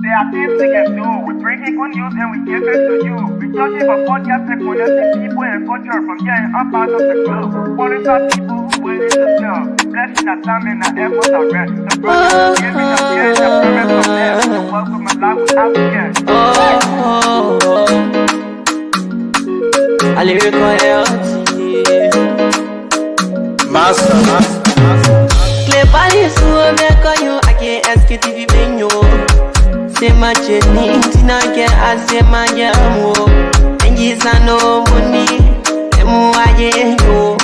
There are things we can do. We bring in good news and we give it to you. We judge it for podcast and connecting people and culture from here and up out of the globe. Foreign people who willing to sell. Blessing our time and our efforts are rest. The brothers giving us here and the promise of them. The welcome and life without fear. A lyrical Master. Clear Paris, who make on you, I can't ask it if you bring you. Say my journey, Tina can ask my jamo. And you say no money, and more I go.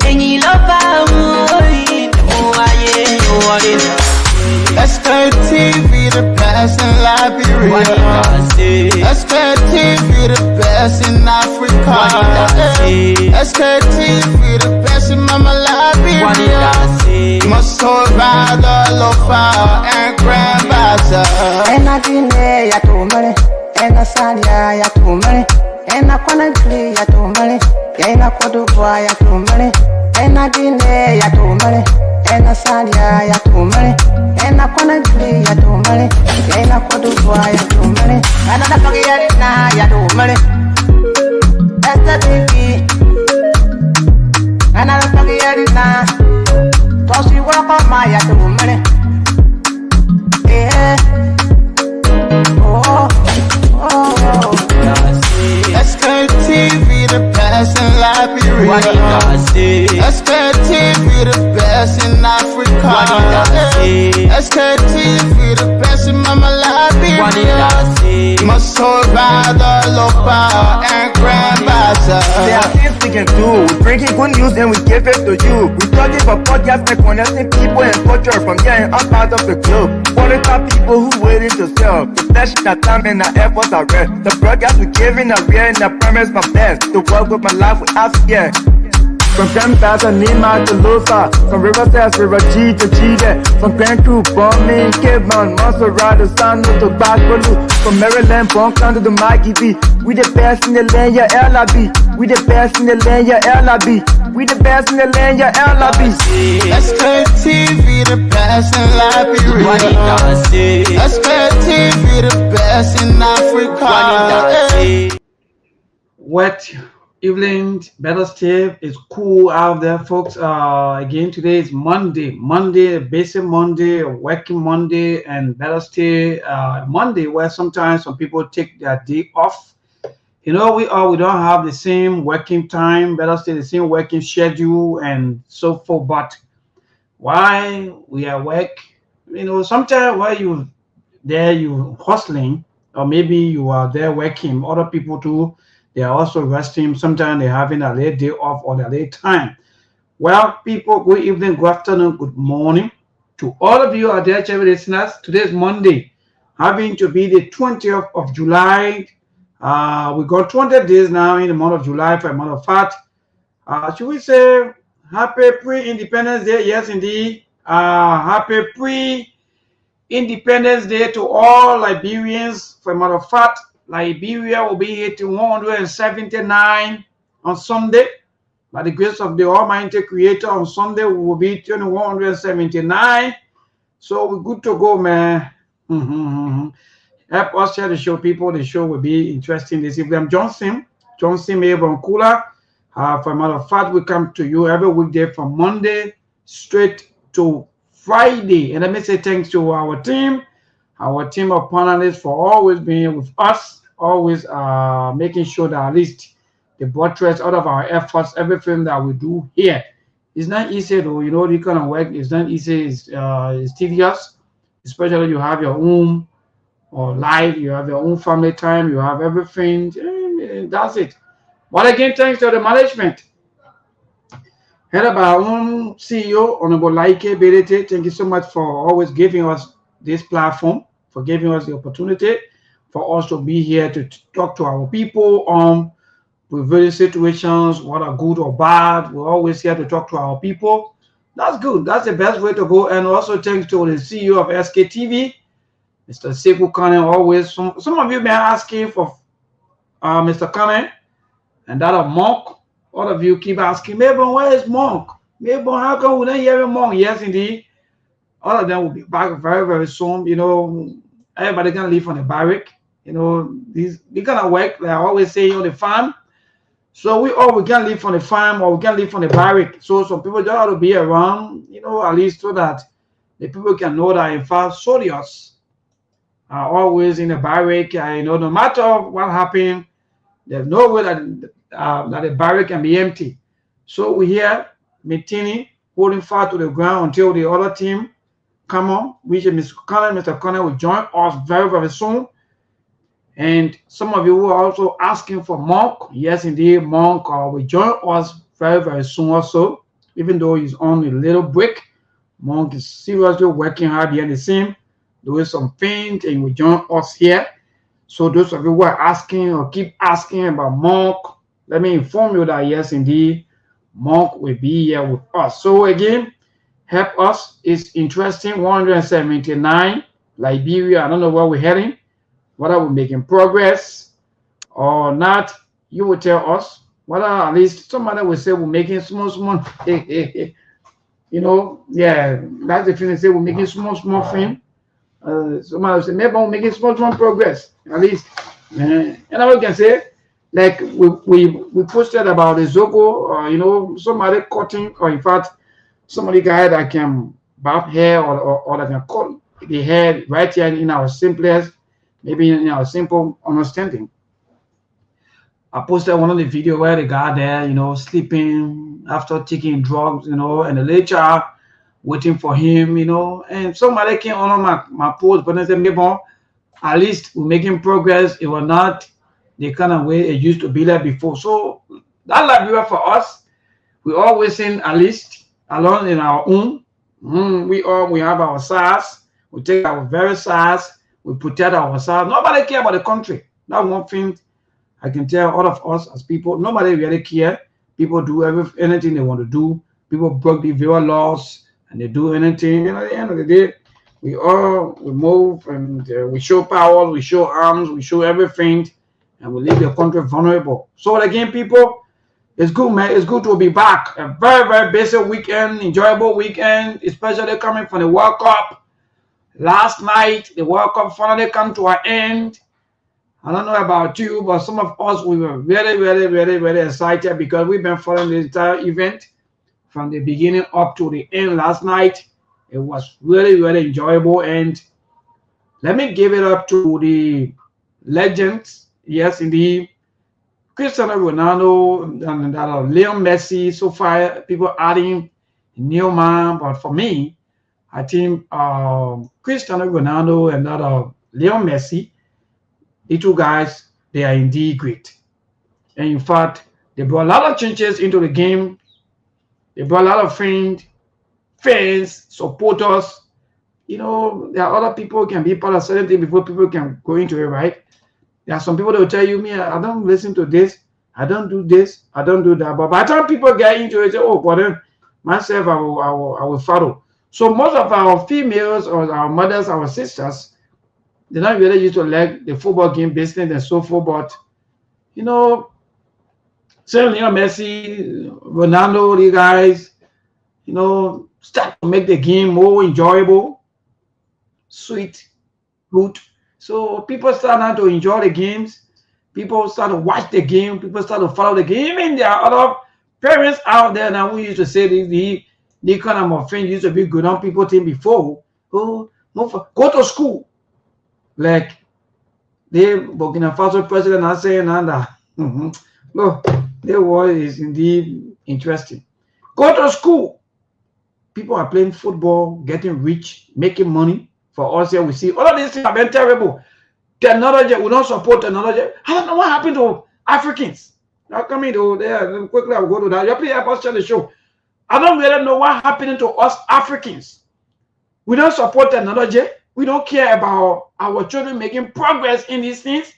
And you love Sktv, the best in Liberia. Sktv, the best in Africa. Sktv, the best in Mama Liberia. Must hold by the lofa and grandbaza. And I didn't ya to money, and I said ya to money, and I can't play ya to money, and I could do ya to money, and I didn't ya to money, and I said ya to money, and I can't play ya to money, and I could do ya to money, and I forget it now ya to money. That's the baby, and I forget it now. Cause you walk on my ya to money. Yeah. Sktv, the best in Liberia. Sktv, the best in Africa. Sktv, the best in Mama Liberia. Must hold by the lofa and grandbaza. There are things we can do. We bring in good news and we give it to you. We judge it for podcast and connecting people and culture from here and up out of the globe. Foreign people who willing to sell. The blessing our time and our efforts are rest. The broadcast we giving are real and the promise from best. To work with my life without fear. From Grandfather Nima to Lusa, from River Sass, River G to Chide, from Grand Crew, Bombing, Kidman, Montserrat, Sanu to Backwalu, from Maryland, Bonkan to the Mikey B. We the best in the land, yeah, LIB. We the best in the land, yeah, LIB. We the best in the land, yeah, LIB. Sktv, the best in Liberia. Sktv, the best in Africa. What evening, Better Steve. It's cool out there, folks. Again, today is Monday, basic Monday, working Monday, and Better Steve Monday, where sometimes some people take their day off. You know, we don't have the same working time, Better Steve, the same working schedule, and so forth. But why we are work, you know, sometimes while you hustling, or maybe you are there working, other people too. They are also resting. Sometimes they're having a late day off or a late time. Well, people, good evening, good afternoon, good morning to all of you out there, channel listeners. Today is Monday, having to be the 20th of July. We got 20 days now in the month of July, for a matter of fact. Should we say happy pre-Independence Day? Yes, indeed. Happy pre-Independence Day to all Liberians, for a matter of fact. Liberia will be hitting 179 on Sunday. By the grace of the Almighty Creator, on Sunday we will be turning 179. So we're good to go, man. Help us share the show, people. The show will be interesting this evening. I'm Johnson Mayborn Kula. For a matter of fact, we come to you every weekday from Monday straight to Friday. And let me say thanks to our team of panelists for always being with us, always making sure that at least the buttress out of our efforts, everything that we do here. It's not easy though, you know, the kind of work is not easy, it's tedious, especially you have your own life, you have your own family time, you have everything, and that's it. But again, thanks to the management. Headed by our own CEO, Honorable Laike Berete, thank you so much for always giving us this platform, for giving us the opportunity for us to be here to talk to our people with various situations, what are good or bad. We're always here to talk to our people. That's good. That's the best way to go. And also thanks to the CEO of Sktv, Mr. Sekou Kane. Always, some of you been asking for Mr. Kane and that of Monk. All of you keep asking, Mabon, where is Monk? Mabon, how come we don't hear Monk? Yes, indeed. All of them will be back very, very soon. You know, Everybody can live on a barrack. You know, these kind of work, like I always say, on the farm. So we can live on the farm or we can live on the barrack. So some people just have to be around, you know, at least so that the people can know that in fact soldiers are always in the barrack. You know, no matter what happened, there's no way that that the barrack can be empty. So we here maintaining, holding fast to the ground until the other team come on, which is Mr. Connor will join us very, very soon. And some of you are also asking for Monk. Yes, indeed, Monk will join us very, very soon also. Even though he's on a little break, Monk is seriously working hard behind the scene, doing some things, and will join us here. So those of you who are asking or keep asking about Monk, let me inform you that yes, indeed, Monk will be here with us. So again, help us. It's interesting. 179, Liberia. I don't know where we're heading, whether we're making progress or not. You will tell us. Whether at least somebody will say we're making small. You know, yeah, that's the thing. They say we're making small thing. Somebody will say maybe we're making small progress. At least, and I can say, like we posted about the Zogo, or you know, somebody cutting, or in fact, somebody guy that can barb hair or that can cut the hair right here in our simplest, maybe in our simple understanding. I posted one of the video where the guy there, you know, sleeping after taking drugs, you know, and the later waiting for him, you know, and somebody came on my post, but I said, maybe at least we're making progress. It was not the kind of way it used to be like before. So that Liberia for us, we always saying at least alone in our own. We have our SARS. We take our very SARS. We protect ourselves. Nobody care about the country. That's one thing I can tell all of us as people. Nobody really care. People do anything they want to do. People break the viewer laws and they do anything. And at the end of the day, we move and we show power, we show arms, we show everything, and we leave the country vulnerable. So again, people, it's good, man. It's good to be back. A very, very basic weekend, enjoyable weekend, especially coming from the World Cup. Last night, the World Cup finally come to an end. I don't know about you, but some of us, we were very, very, very, very excited because we've been following the entire event from the beginning up to the end last night. It was really, really enjoyable. And let me give it up to the legends. Yes, indeed. Cristiano Ronaldo and Lionel Messi. So far, people adding new man. But for me, I think Cristiano Ronaldo and Lionel Messi, the two guys, they are indeed great. And in fact, they brought a lot of changes into the game. They brought a lot of fans, supporters. You know, there are other people who can be part of certain things before people can go into it, right? There are some people that will tell you, me, I don't listen to this, I don't do this, I don't do that. But by the time people get into it, say, oh, but then myself, I will follow. So most of our females or our mothers, our sisters, they're not really used to like the football game business and so forth. But you know, certainly Messi, Ronaldo, the guys, you know, start to make the game more enjoyable, sweet, good. So people start now to enjoy the games. People start to watch the game. People start to follow the game. Even there are other parents out there now who used to say the kind of thing used to be good on people think before. Oh, go to school. Like the Burkina Faso president are saying that. No, the war is indeed interesting. Go to school. People are playing football, getting rich, making money. For us here, we see all of these things have been terrible. Technology, we don't support technology. I don't know what happened to Africans. Now coming to there, quickly I'll go to that. You play us the show. I don't really know what happened to us Africans. We don't support technology. We don't care about our children making progress in these things.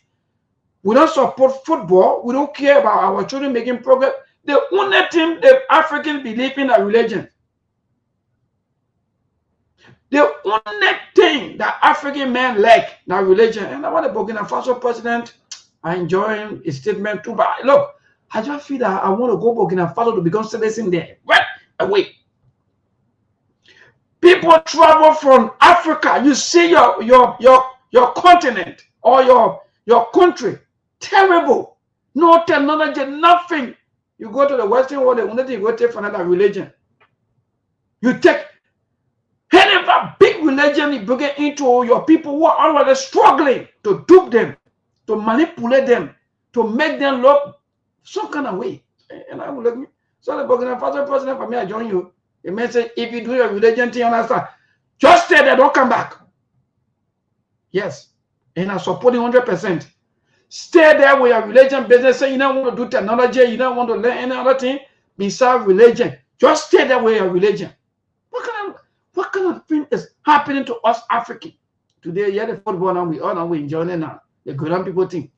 We don't support football. We don't care about our children making progress. The only thing the Africans believe in are religion. The only thing that African men like now religion. And I want the Burkina Faso president, I enjoy his statement too. But look, I just feel that I want to go Burkina Faso to become citizen there. Right away. People travel from Africa. You see your your continent or your country. Terrible. No technology, nothing. You go to the Western world, the only thing you go take for another religion. You take any big religion, you bring it into your people who are already struggling to dupe them, to manipulate them, to make them look some kind of way. And I will look me. So the Burkina Faso president for me, I join you. The man said, if you do your religion thing, understand, just stay there, don't come back. Yes. And I support you 100%. Stay there with your religion business. Say you don't want to do technology, you don't want to learn any other thing besides religion. Just stay there with your religion. What kind of thing is happening to us Africans today? Yeah, the football now we enjoying it now. The Golan people think,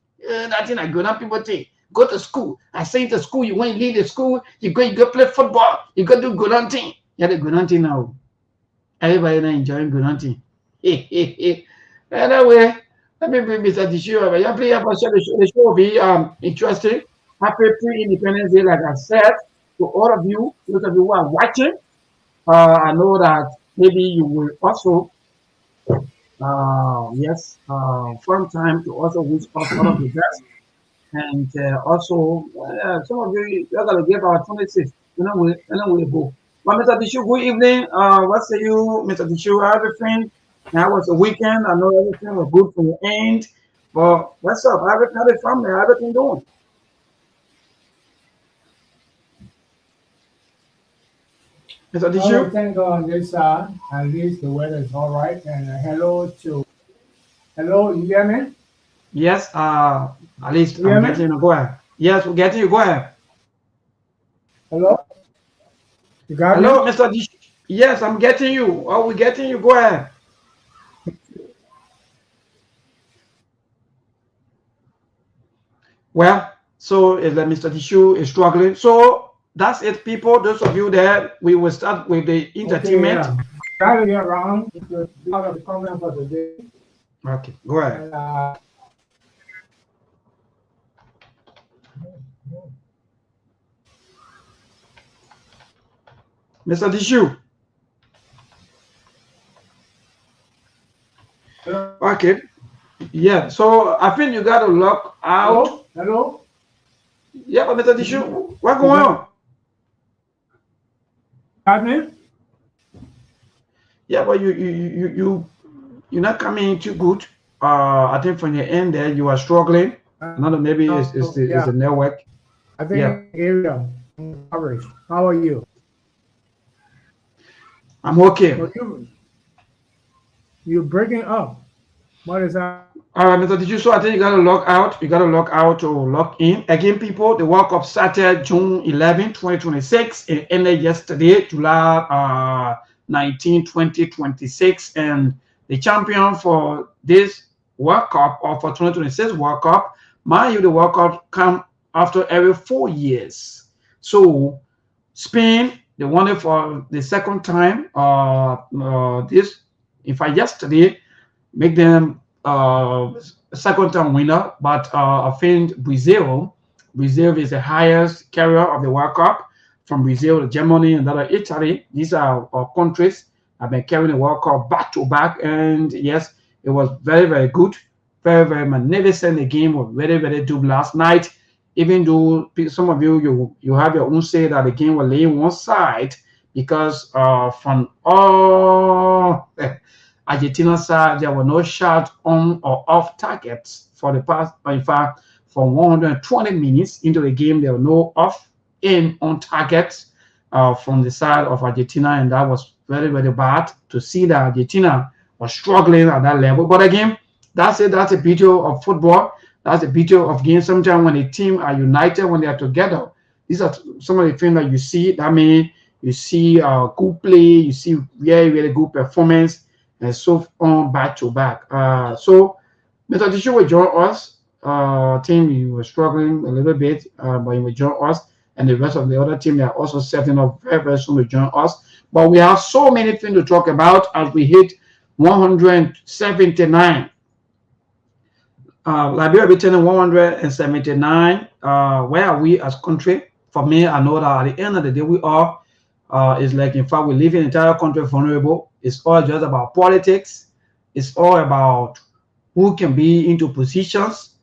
nothing like Golan people think. Go to school. I say to school, you want to leave the school, you go play football, you go do Golan thing. Yeah, the Golan thing now. Everybody now enjoying Golan thing. Anyway, let me bring Mr. Tishu. The show will be interesting. Happy pre-independence day, like I said, to all of you, those of you who are watching. I know that maybe you will also, from time to also wish us all of the best. And also, some of you are going to give our 26. We'll go. But Mr. Tishu, good evening. What say you, Mr. Tishu? Everything? How was the weekend? I know everything was good for your end. But what's up? How the family? How everything doing? Mr. Tishu? Thank God this at least the weather is all right. And hello, you hear me? Yes, at least I'm getting you. Go ahead. Yes, we're getting you. Go ahead. Hello? You got Hello, me? Mr. Tishu. Yes, I'm getting you. Oh, we're getting you. Go ahead. Well, so Mr. Tishu is struggling. So that's it, people. Those of you there, we will start with the entertainment. Okay, yeah. Try to get around to part of the comment for the day. Okay, go ahead. And, Mr. Tishu. Okay. Yeah, so I think you got to lock out. Hello? Yeah, but Mr. Tishu, what's going on? Got me? Yeah, but you're not coming too good. I think from the end there you are struggling. Another maybe it's the network. I think area coverage. How are you? I'm okay. So you're breaking up. What is that? Mr. Tishu, so I think you gotta log out. You gotta log out to log in. Again, people, the World Cup started June 11, 2026. It ended yesterday, July 19, 2026. And the champion for this World Cup, or for 2026 World Cup, mind you, the World Cup come after every 4 years. So Spain, they won it for the second time. Yesterday, make them second time winner, but I think Brazil is the highest carrier of the World Cup. From Brazil to Germany and other Italy, these are countries have been carrying the World Cup back to back. And yes, it was very, very good, very, very magnificent. The game was very, very good last night. Even though some of you have your own say that the game was laying one side, because from all Argentina side, there were no shots on or off targets for the past. In fact, from 120 minutes into the game, there were no off in on targets from the side of Argentina, and that was very, very bad to see that Argentina was struggling at that level. But again, that's it. That's the beauty of football. That's the beauty of games. Sometimes when a team are united, when they are together, these are some of the things that you see. That means you see good play, you see very, very good performance, and so on back to back. So Mr. Tishu will join us. Team, you were struggling a little bit, but you will join us, and the rest of the other team, they are also setting up very, very soon to join us. But we have so many things to talk about as we hit 179. Liberia returning 179. Where are we as country? For me, I know that at the end of the day, we are. It's like, in fact, we live in an entire country vulnerable. It's all just about politics. It's all about who can be into positions,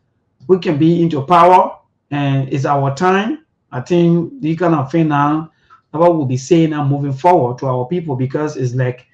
who can be into power, and it's our time. I think the kind of thing now, what we'll be saying now moving forward to our people, because it's like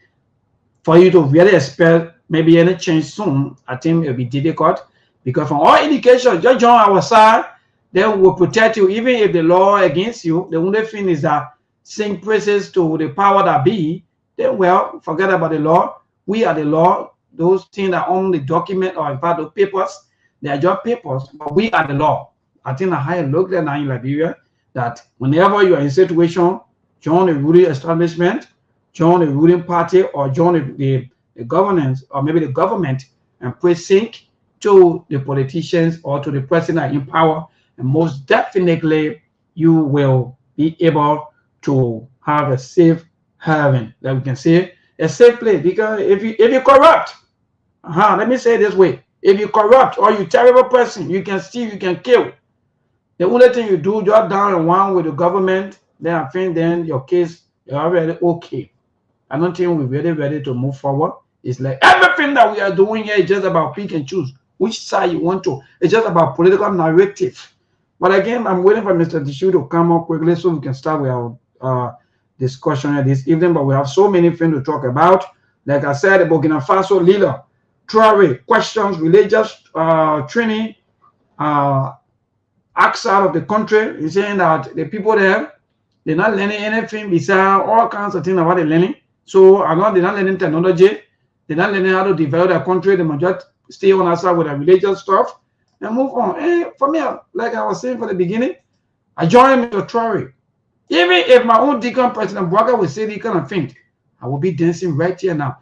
for you to really expect maybe any change soon, I think it'll be difficult, because from all indications, just join our side, they will protect you, even if the law against you. The only thing is that sing praises to the power that be, then well, forget about the law. We are the law. Those things that on the document or in part of papers, they are just papers, but we are the law. I think I had looked at now in Liberia that whenever you are in a situation, join the ruling establishment, join the ruling party, or join the governance, or maybe the government, and press sync to the politicians or to the president in power, and most definitely you will be able to have a safe haven, that we can say a safe place. Because if you corrupt, let me say it this way: if you corrupt or you terrible person, you can steal, you can kill. The only thing you do, just down and one with the government, then I think then your case you're already okay. I don't think we're really ready to move forward. It's like everything that we are doing here is just about pick and choose which side you want to. It's just about political narrative. But again, I'm waiting for Mr. Tishu to come up quickly so we can start with our discussion this evening. But we have so many things to talk about. Like I said, the Burkina Faso leader, Traore, questions religious training, acts out of the country. He's saying that the people there, they're not learning anything besides all kinds of things about the learning. So they're not learning technology. They're not learning how to develop their country. They might just stay on our side with the religious stuff and move on. And for me, like I was saying from the beginning, I joined Mr. Traore. Even if my own deacon, President Bwaga, will say the kind of thing, I will be dancing right here now.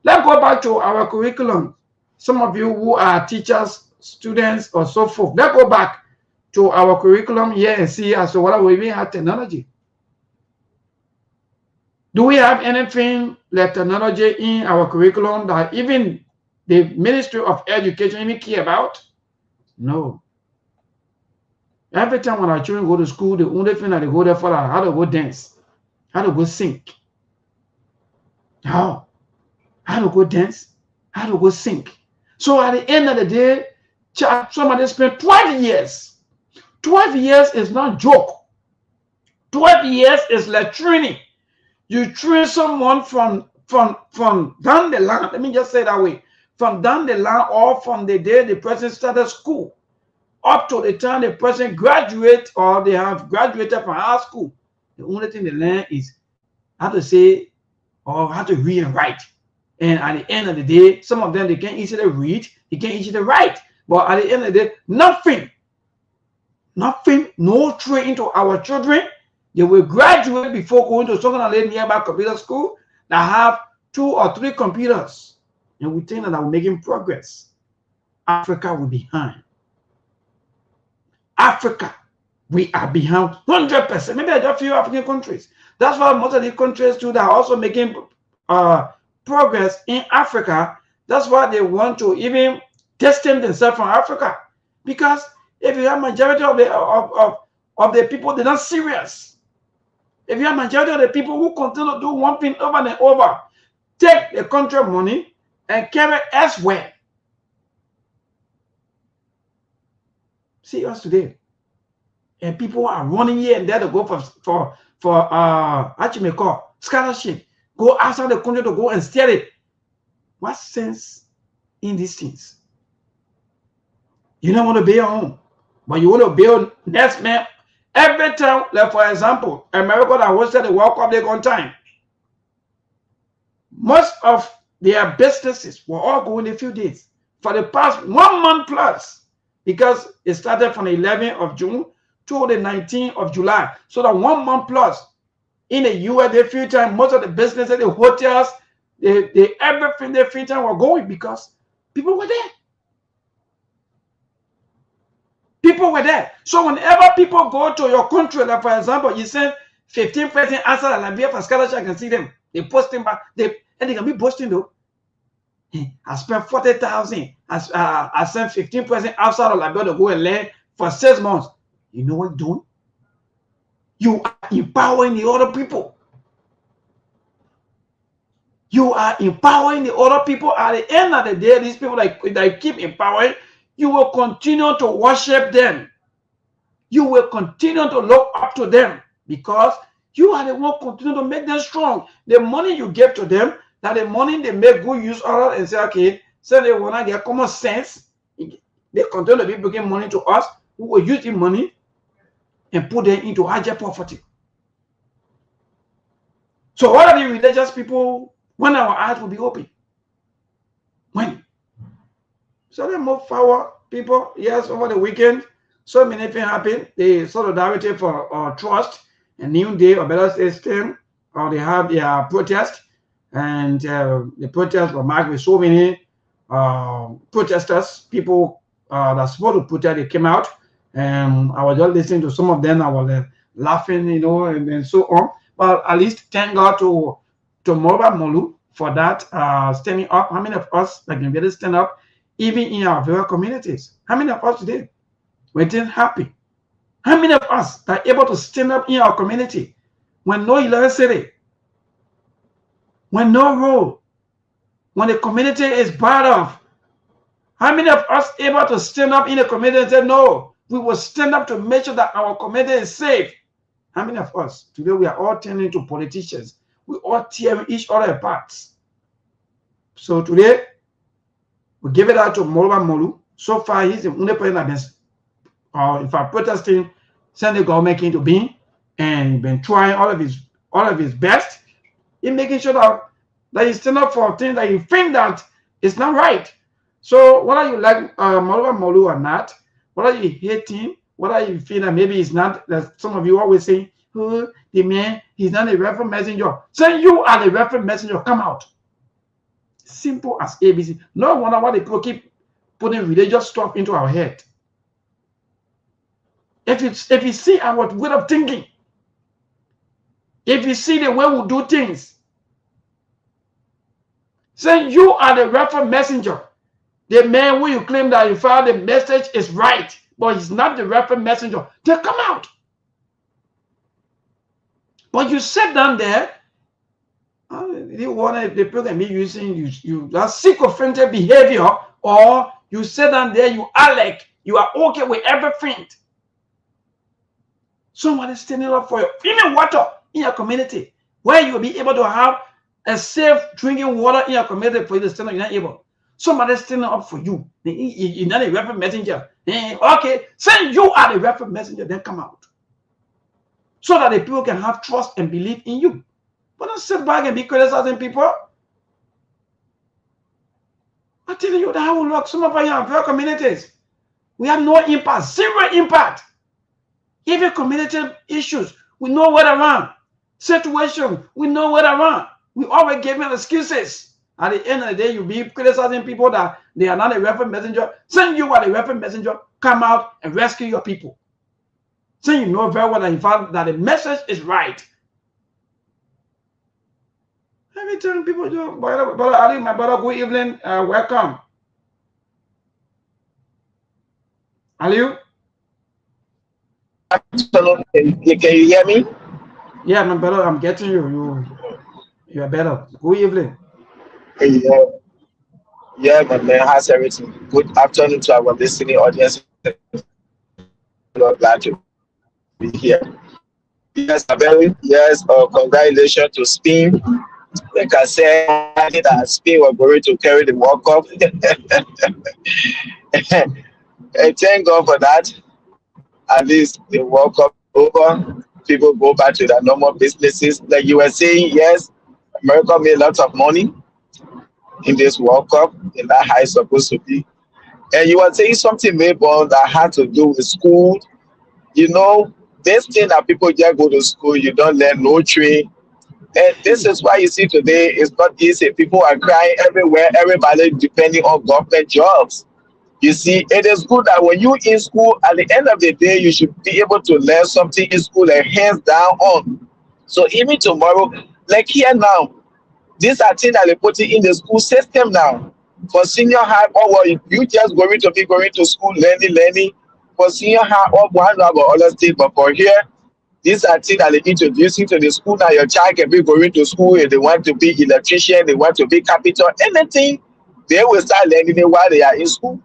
Let's go back to our curriculum. Some of you who are teachers, students, or so forth, let's go back to our curriculum here and see as to whether we even have technology. Do we have anything like technology in our curriculum that even the Ministry of Education even care about? No. Every time when our children go to school, the only thing that they go there for is how to go dance, how to go sing. How to go dance, how to go sing. So at the end of the day, somebody spent 12 years. 12 years is not joke. 12 years is like training. You train someone from down the line. Let me just say that way. From down the line, or from the day the person started school up to the time the person graduate or they have graduated from high school. The only thing they learn is how to say or how to read and write. And at the end of the day, some of them, they can't easily read, they can't easily write. But at the end of the day, nothing, no training to our children. They will graduate before going to some nearby computer school that have 2 or 3 computers. And we think that we're making progress. Africa will be behind. Africa, we are behind 100%. Maybe just a few African countries. That's why most of the countries too that are also making progress in Africa. That's why they want to even distance themselves from Africa. Because if you have majority of the people, they're not serious. If you have majority of the people who continue to do one thing over and over, take the country money and carry it elsewhere. See us today. And people are running here and there to go for scholarship. Go outside the country to go and study it. What sense in these things? You don't want to build your own, but you want to build next man. Every time, like for example, America that hosted the World Cup, they on time. Most of their businesses were all going a few days for the past 1 month plus, because it started from the 11th of June to the 19th of July. So that 1 month plus in the US, they free time, most of the businesses, the hotels, everything, their free time were going because people were there. People were there. So whenever people go to your country, like for example, you send 15 persons outside of Liberia for scholarship, I can see them. They post them back. And they can be boasting though. I spent 40,000. I sent 15 persons outside of Liberia to go and learn for 6 months. You know what you're doing? You are empowering the other people. You are empowering the other people. At the end of the day, these people that keep empowering, you will continue to worship them. You will continue to look up to them because you are the one continue to make them strong. The money you give to them, that the money they make good use of it and say, okay, so they want to get common sense. They continue to be bringing money to us. We will use the money and put them into higher poverty. So what are the religious people when our eyes will be open? When? So they move forward, people. Yes, over the weekend, so many things happen. They solidarity for trust, a new day, or better system, or they have their protest, and the protest were marked with so many protesters, people that's supposed to protest. They came out, and I was just listening to some of them. I was laughing, you know, and so on. But at least thank God to Mobile Molu for that standing up. How many of us that can really stand up, even in our very communities? How many of us today we're still happy? How many of us are able to stand up in our community when no electricity, when no road, when the community is bad off? How many of us able to stand up in the community and say, no, we will stand up to make sure that our community is safe? How many of us today we are all turning to politicians? We all tearing each other apart. So today we give it out to Moloba Molu. So far, he's the only person that been, if I'm protesting, send the government into being, and been trying all of his best in making sure that he stand up for things that you think that it's not right. So whether you like Moloba Molu or not, whether you hate him, whether you feel that maybe it's not, that some of you always say, oh, the man, he's not a reference messenger. Say you are the reference messenger, come out. Simple as ABC. No wonder why the people keep putting religious stuff into our head. If you see our way of thinking, if you see the way we do things, say you are the reference messenger. The man who you claim that you found the message is right, but he's not the reference messenger. They come out. But you sit down there, you want the person be using you that sycophantic behavior, or you sit down there, you are like you are okay with everything. Somebody standing up for you, even water in your community, where you'll be able to have a safe drinking water in your community for you to stand up, you're not able. Somebody standing up for you. You're not a reference messenger. Okay, say you are the reference messenger, then come out. So that the people can have trust and believe in you. But don't sit back and be criticizing people. I'm telling you that how we look. Some of our very communities, we have no impact, zero impact. Even community issues, we know where they're around. Situation, we know where they're around. We always give them excuses. At the end of the day, you'll be criticizing people that they are not a reference messenger. Saying you are the reference messenger, come out and rescue your people. Saying you know very well that in fact that the message is right. Let me tell people, brother Ali, my brother, good evening, welcome. Ali? Can you hear me? Yeah, my brother, I'm getting you. You are better. Good evening. Yeah, my man, how's everything? Good afternoon to our listening audience. Glad to be here. Yes, congratulations to Spain. Like I said, that Spain were going to carry the World Cup. And thank God for that. At least the World Cup over. People go back to their normal businesses. Like you were saying, yes, America made lots of money in this World Cup, and that how it's supposed to be. And you were saying something, Mabel, that had to do with school. You know, this thing that people just go to school, you don't learn no trade. And this is why you see today it's not easy. People are crying everywhere, everybody depending on government jobs. You see, it is good that when you in school, at the end of the day, you should be able to learn something in school and hands down on. So even tomorrow, like here now, these are things that they put in the school system now. For senior high, you just going to be going to school, learning. For senior high, or one of other things, but for here, These are things that they introduce into the school. Now your child can be going to school if they want to be electrician, they want to be carpenter, anything, they will start learning it while they are in school.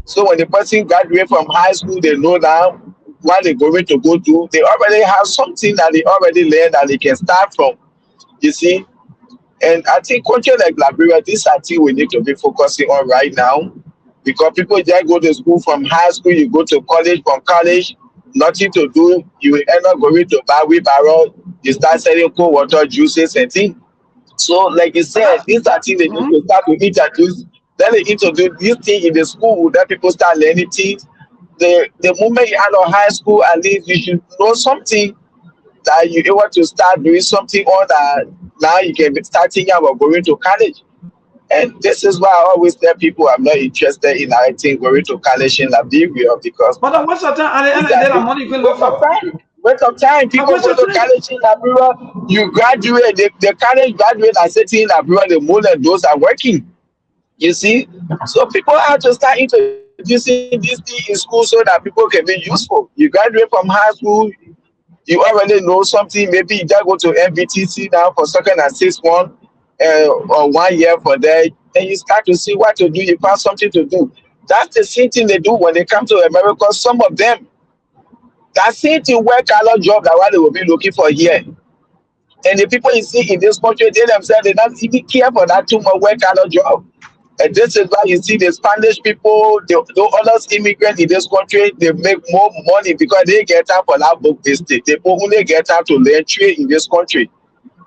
So when the person graduates from high school, they know now what they're going to go to. They already have something that they already learned that they can start from. You see? And I think country like Liberia, these are things we need to be focusing on right now. Because people just go to school from high school, you go to college, from college, nothing to do, you end up going to buy wheelbarrow, you start selling cold water, juices and things. So like you said, these are things they need to start to introduce. Then they introduce this thing in the school, that people start learning things. The moment you out of high school, at least you should know something that you want to start doing something on that now you can start thinking about going to college. And this is why I always tell people I'm not interested in anything going to college in Liberia because But what's the time? And then the money you can look for. waste of time. People go to college in Liberia, you graduate, the college graduate are sitting in Liberia, the more than those are working. You see? So people have to start introducing this thing in school so that people can be useful. You graduate from high school, you already know something. Maybe you just go to MVTC now for second and sixth one. Or 1 year for that, and you start to see what to do. You find something to do. That's the same thing they do when they come to America. Some of them, that same thing work color job that what they will be looking for here. And the people you see in this country, they themselves they don't even care for that too much work color job. And this is why you see the Spanish people, the others immigrants in this country, they make more money because they get out for that book business. They only get out to learn trade in this country.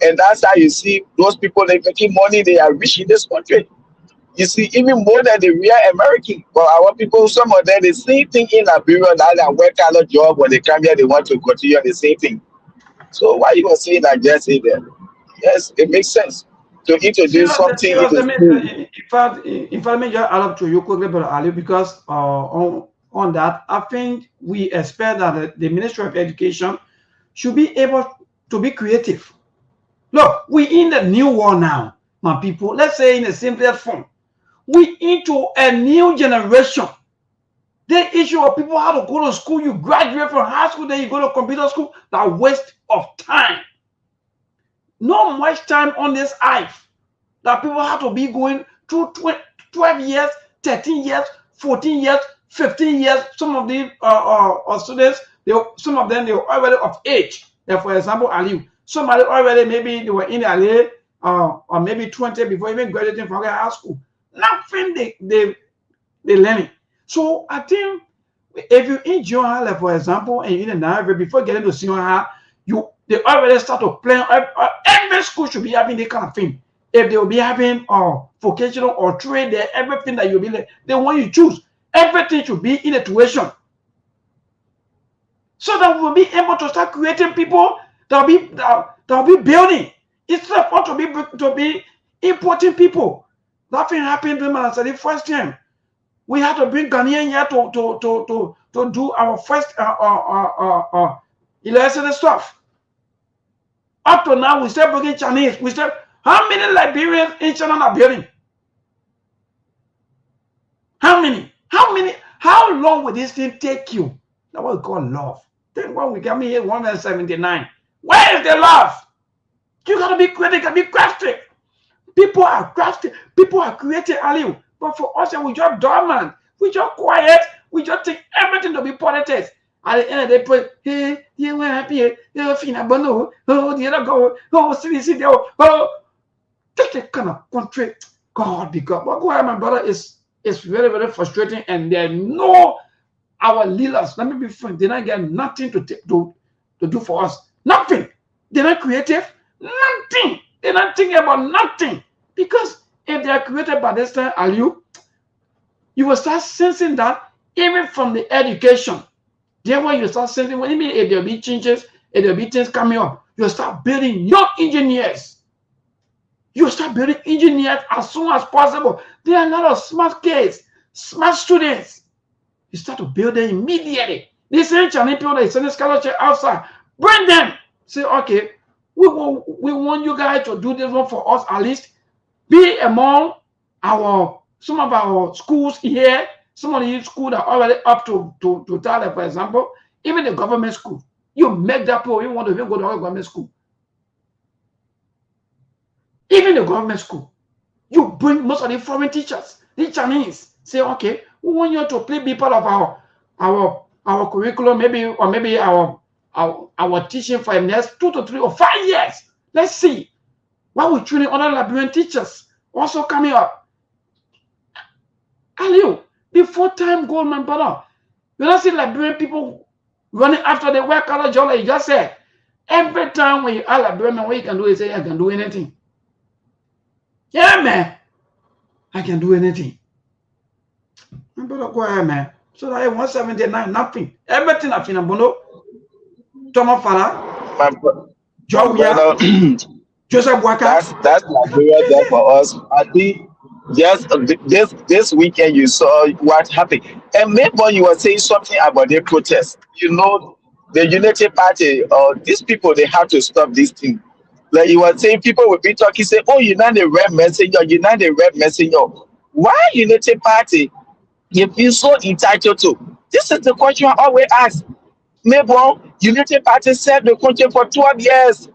And that's how you see those people they making money, they are rich in this country. You see, even more than the real American. But our people, some of them, the same thing in Liberia, that work color job, when they come here, they want to continue the same thing. So why you gonna say that just say that? Yes, it makes sense to introduce something in the school. In fact, me just add up to you quickly, but Ali, because on that, I think we expect that the Ministry of Education should be able to be creative. Look, we in the new world now, my people. Let's say in the simplest form, we into a new generation. The issue of people how to go to school, you graduate from high school, then you go to computer school, that waste of time. Not much time on this earth that people have to be going through 12 years, 13 years, 14 years, 15 years. Some of the students, some of them, they were already of age. Like for example, Ali. Somebody already, maybe they were in LA or maybe 20 before even graduating from high school. Nothing they learning. So I think if you in junior high, like for example, and in the Nigeria, before getting to senior high, they already start to plan. Every school should be having this kind of thing. If they will be having vocational or trade, everything that you'll be like, the one you choose, everything should be in a tuition. So that we'll be able to start creating people that will be building instead of to be importing people. That thing happened to me as the first time. We had to bring Ghanaian here to do our first election stuff. Up to now, we still bringing Chinese. How many Liberians in China are building? How many? How long will this thing take you? That's what we call love. Then when we come here 179. Where is the love? You gotta be critical, be crafty. People are crafty, people are creative, Ali. But for us, we just dormant, we just quiet, we just take everything to be politics. At the end of the day, put, hey, you were happy, you're fina bono, oh, the other go, oh, see, oh, that's the kind of country, God, because what go ahead, my brother, is very, very frustrating, and they know our leaders, let me be frank, they don't get nothing to do for us. Nothing. They're not creative. Nothing. They're not thinking about nothing. Because if they are created by this time, you will start sensing that even from the education. Therefore, you start sensing when if there'll be changes, if there'll be things coming up, you'll start building young engineers. You'll start building engineers as soon as possible. There are a lot of smart kids, smart students. You start to build them immediately. They send Chinese people, they send a scholarship outside. Bring them. Say, okay, we want you guys to do this one for us at least. Be among some of our schools here, some of the schools that are already up to Thailand, for example, even the government school. You make that poor, you want to even go to our government school. Even the government school, you bring most of the foreign teachers, the Chinese, say, okay, we want you to be part of our curriculum, maybe, or maybe our teaching for the next 2 to 3 or 5 years. Let's see. While we're training other Liberian teachers also coming up. Aliu, the full-time Goldman brother. You don't see Liberian people running after the white collar job, like you just said. Every time when you are Liberian, what you can do is say, I can do anything. Yeah, man. I can do anything. My brother, go ahead, man. So that 179, nothing. Everything I feel, Bono. Thomas Fala. John Joseph Waka. That's Nigeria there for us. I think just this weekend you saw what happened. And maybe you were saying something about the protest. You know, the Unity Party, these people, they have to stop this thing. Like you were saying, people will be talking, say, oh, you're not the red messenger, you're not the red messenger. Why Unity Party? You feel so entitled to. This is the question I always ask. Maybe Unity Party served the country for 12 years.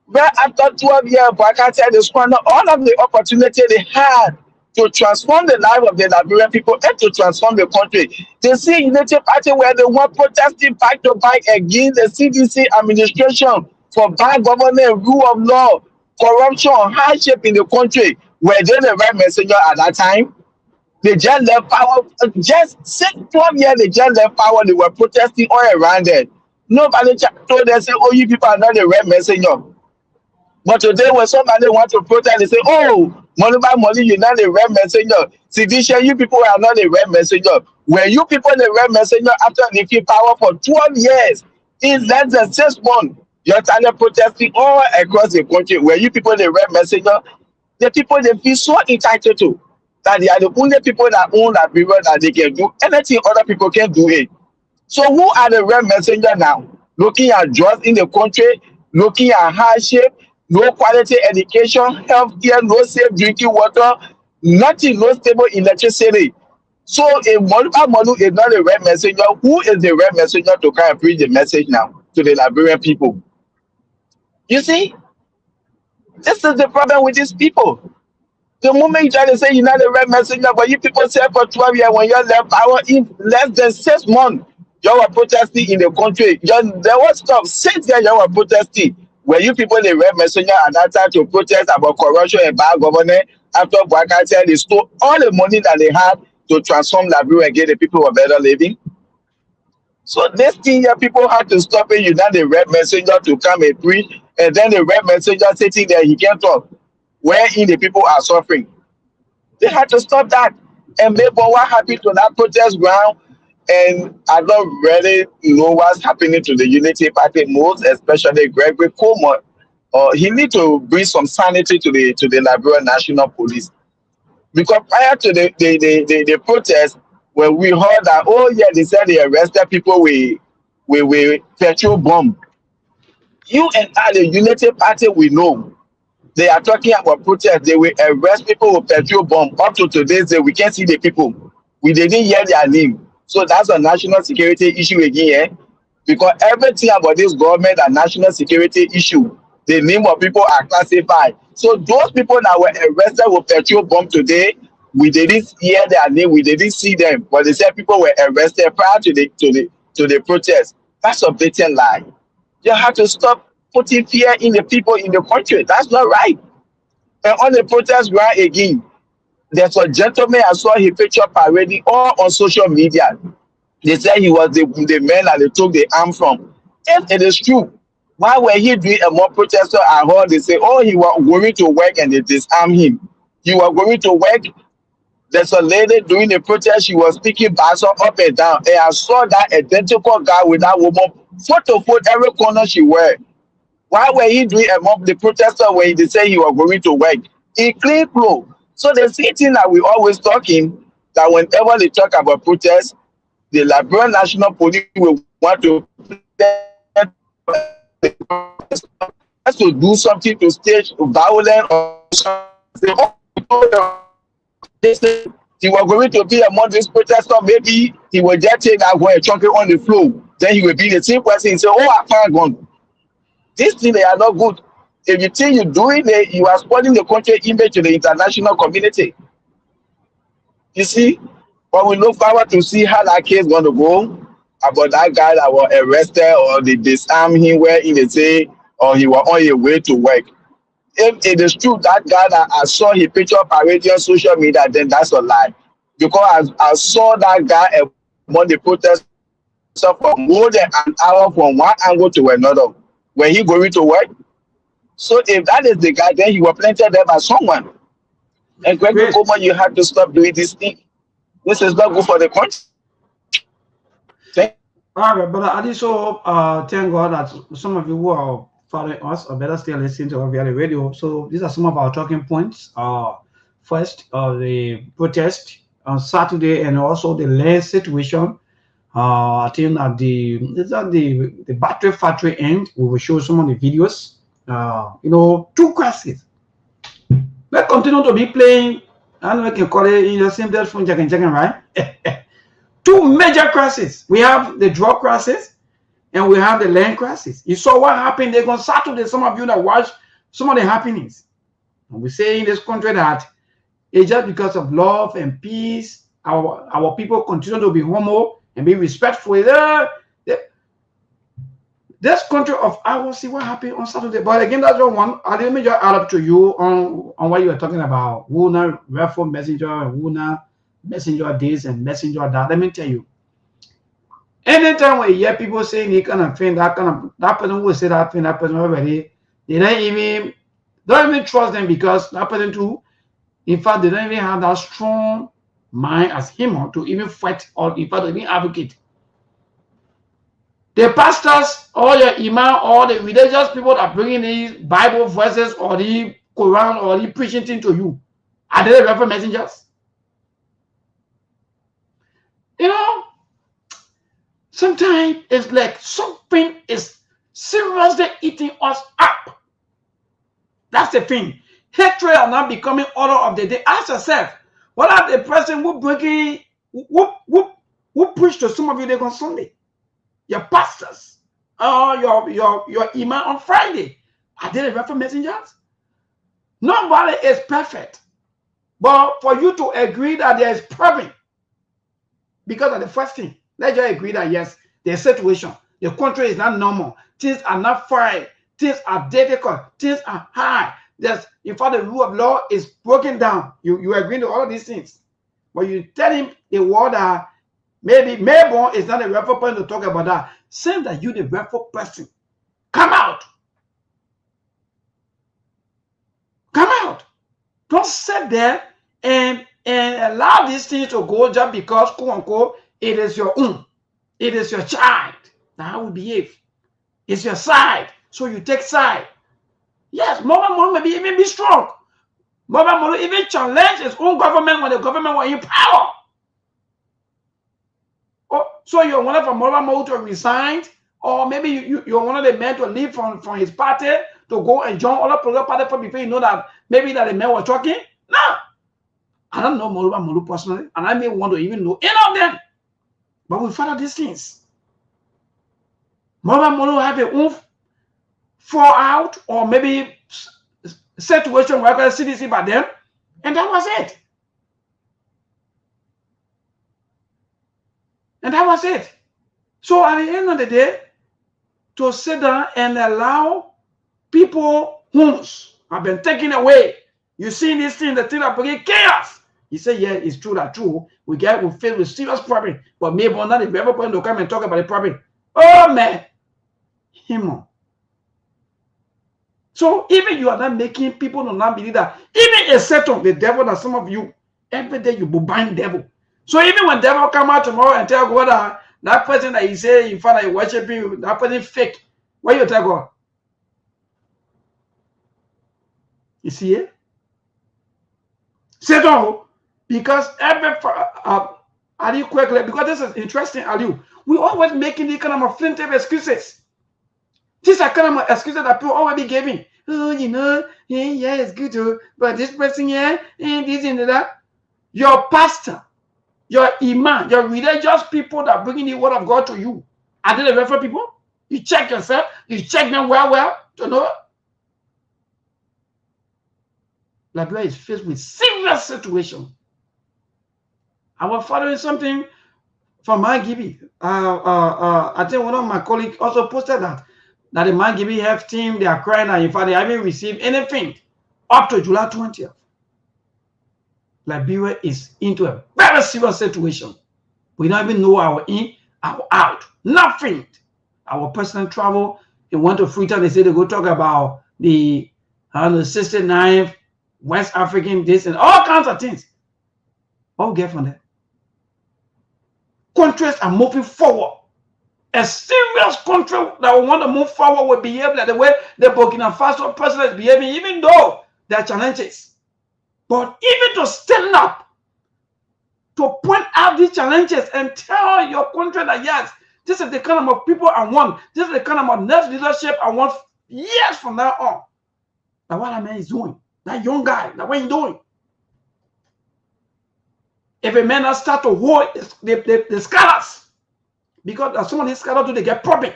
But after 12 years, Bwakata, they squandered all of the opportunity they had to transform the life of the Liberian people and to transform the country. They see Unity Party where they were protesting back to back against the CDC administration for bad government, rule of law, corruption, hardship in the country. Were they the right messenger at that time? They just left power. Just 12 years, they just left power. They were protesting all around it. Nobody told them, say, oh, you people are not the right messenger. But today, when somebody wants to protest, they say, oh, money by money, you're not the right messenger. Seditious, you people are not the right messenger. Were you people the right messenger after leaving power for 12 years? In less than 6 months, you're started protesting all across the country. Were you people the right messenger? The people, they feel so entitled to that they are the only people that own that period that they can do anything other people can do it. So who are the right messenger now? Looking at drugs in the country, looking at hardship, no quality education, healthcare, no safe drinking water, nothing, no stable electricity. So if Molu is not the right messenger, who is the right messenger to kind of preach the message now to the Liberian people? You see, this is the problem with these people. The moment you try to say you're not the right messenger, but you people say for 12 years when you left power in less than 6 months, you were protesting in the country. There was stuff since then you were protesting. Were you people the right messenger at that time to protest about corruption and bad governance after Bwaka said they stole all the money that they had to transform Liberia and get the people a better living? So this thing here, people have to stop it. You're not the right messenger to come and preach, and then the right messenger sitting there, he can't talk. Wherein the people are suffering. They had to stop that. And therefore, what happened to that protest ground? And I don't really know what's happening to the Unity Party, most especially Gregory Coleman. He needs to bring some sanity to the Liberian National Police. Because prior to the protest, when we heard that, oh yeah, they said they arrested people with petrol bomb. You and I, the Unity Party, we know. They are talking about protest. They will arrest people with petrol bomb. Up to today's day, we can't see the people. We didn't hear their name. So that's a national security issue again. Eh? Because everything about this government a national security issue. The name of people are classified. So those people that were arrested with petrol bomb today, we didn't hear their name. We didn't see them. But they said people were arrested prior to the protest. That's a blatant lie. You have to stop putting fear in the people in the country. That's not right. And on the protest ground again, there's a gentleman I saw his picture parading all on social media. They said he was the man that they took the arm from. If it is true, why were he doing a mock protester at home? They say, oh, he was going to work and they disarmed him. He was going to work. There's a lady doing the protest. She was speaking Basa up and down. And I saw that identical guy with that woman photo every corner she wear. Why were he doing among the protester when they say he was going to work? In clean clothes. So the same thing that we always talking, that whenever they talk about protest, the Liberian National Police will want to do something to stage violence or something. He was going to be among these protesters, maybe he will just take that way chunking on the floor. then he will be the same person and say, oh, I can't go. These things, they are not good. If you think you're doing it, you are spoiling the country image to the international community. You see, but we look forward to see how that case is going to go about that guy that was arrested or they disarmed him where they say, or he was on his way to work. If it is true that guy that I saw his picture parading on social media, then that's a lie. Because I saw that guy among the protesters for more than an hour from one angle to another. When he going to work. So if that is the guy, then he was planted there by someone. And Greg Coleman, you have to stop doing this thing. This is not good for the country. All right, but I also thank God that some of you who are following us or better still listening to us via the radio. So these are some of our talking points. First, the protest on Saturday and also the land situation. I think at the battery factory end, we will show some of the videos. You know, two crises. Let's continue to be playing. I know we can call it in the same phone, checking, right? Two major crises. We have the drug crisis and we have the land crisis. You saw what happened. They're going to Saturday. Some of you that watch some of the happenings. And we say in this country that it's just because of love and peace, our people continue to be homo and be respectful. This country of ours, see what happened on Saturday. But again, that's one. Let me just add up to you on what you were talking about. Wuna, Refor Messenger, and Wuna, Messenger this and Messenger that. Let me tell you. Anytime we hear people saying they kind of thing, that person will say that thing, that person already, they don't even trust them because that person too, in fact, they don't even have that strong mind as him to even fight or in fact to even advocate. The pastors or your imam or the religious people that bring in these Bible verses or the Quran or the preaching thing to you, are they the reverend messengers? You know, sometimes it's like something is seriously eating us up. That's the thing. Hatred are now becoming order of the day. Ask yourself, what are the person who breaking who preach to some of you on Sunday? Your pastors, your imam on Friday, are they the reference messengers? Nobody is perfect, but for you to agree that there is problem, because of the first thing, let's just agree that yes, the situation, the country is not normal, things are not fine, things are difficult, things are high. There's, in fact, the rule of law is broken down. You agree to all of these things, but you tell him the word that maybe Melbourne is not a reference person to talk about that. Saying that you the reference person, come out. Come out. Don't sit there and allow these things to go just because, quote unquote, it is your own. It is your child. Now how we behave. It's your side. So you take side. Yes, Mama maybe even be strong. Mama even challenge his own government when the government was in power. Oh, so you're one of the Mama to resign, or maybe you're one of the men to leave from his party to go and join other political party before you know that maybe that the men were talking. No. I don't know Molu personally, and I may want to even know any of them. But we follow these things. Molu have a own fall out, or maybe situation where the CDC by them, and that was it. And that was it. So at the end of the day, to sit down and allow people homes have been taken away. You see this thing, the thing that bringing chaos. He said, yeah, it's true that true. We face with serious problem, but maybe not if we ever point to come and talk about the problem. Oh man, him. So even you are not making people not believe that, even except of the devil that some of you, every day you will bind devil. So even when devil come out tomorrow and tell God that person that he say in front of you worshiping, that person fake, what you tell God? You see it? Satan, because every Ali quickly, because this is interesting, Ali. We always making these kind of flimsy excuses. These are kind of excuses that people already giving. Oh, you know, yeah, it's good to, but this person here, and this and that. Your pastor, your imam, your religious people that bringing the word of God to you, Are they the welfare people? You check yourself. You check them well to know. Liberia is faced with serious situation. I was following something from Mangibi. I think one of my colleagues also posted that the Mangibi health team, they are crying, and in fact, they haven't received anything up to July 20th. Liberia is into a very serious situation. We don't even know our in, our out. Nothing. Our personal travel, they went to Freetown, they say they go talk about the 69th West African this and all kinds of things. What we get from that? Countries are moving forward. A serious country that will want to move forward will behave like the way the Burkina Faso president is behaving, even though there are challenges. But even to stand up, to point out these challenges and tell your country that yes, this is the kind of people I want. This is the kind of next leadership I want years from now on. That's what that man is doing. That young guy, that's what he's doing. If a man has start to hold the scholars, because some of these scholars do they get problem.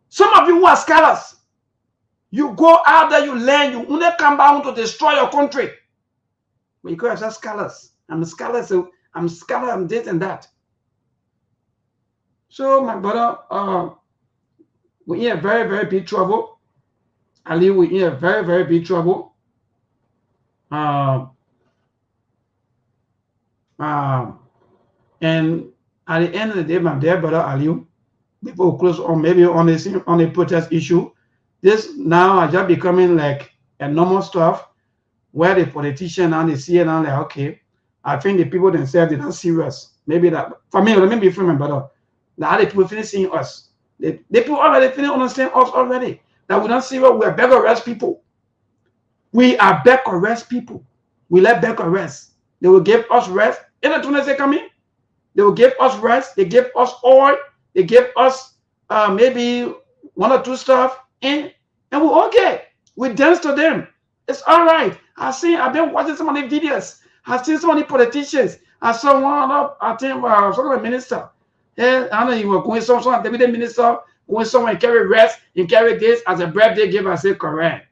Some of you who are scholars, you go out there, you learn, you only come back to destroy your country. But you guys are scholars. I'm a scholar, so I'm a scholar, I'm this and that. So my brother, we're in a very, very big trouble. Ali, we're in a very, very big trouble. And at the end of the day, my dear brother Ali, before we close on maybe on a protest issue, this now are just becoming like a normal stuff where the politician and the CNN like, okay, I think the people themselves are not serious. Maybe that for me, let me be free, my brother. The other people finish seeing us. The people already finish understand us already. That we don't see what we are beggar rest people. We are beggar rest people. We let beggar rest. They will give us rest. In the tunnel they come in, they will give us rest. They give us oil. They give us maybe one or two stuff, and we're okay. We dance to them. It's all right. I've been watching some of the videos. I've seen so many politicians. I saw one of, I think, some of the minister. Yeah, I know you were going somewhere, deputy minister, going somewhere and carry rest, and carry this as a birthday gift. I say, correct.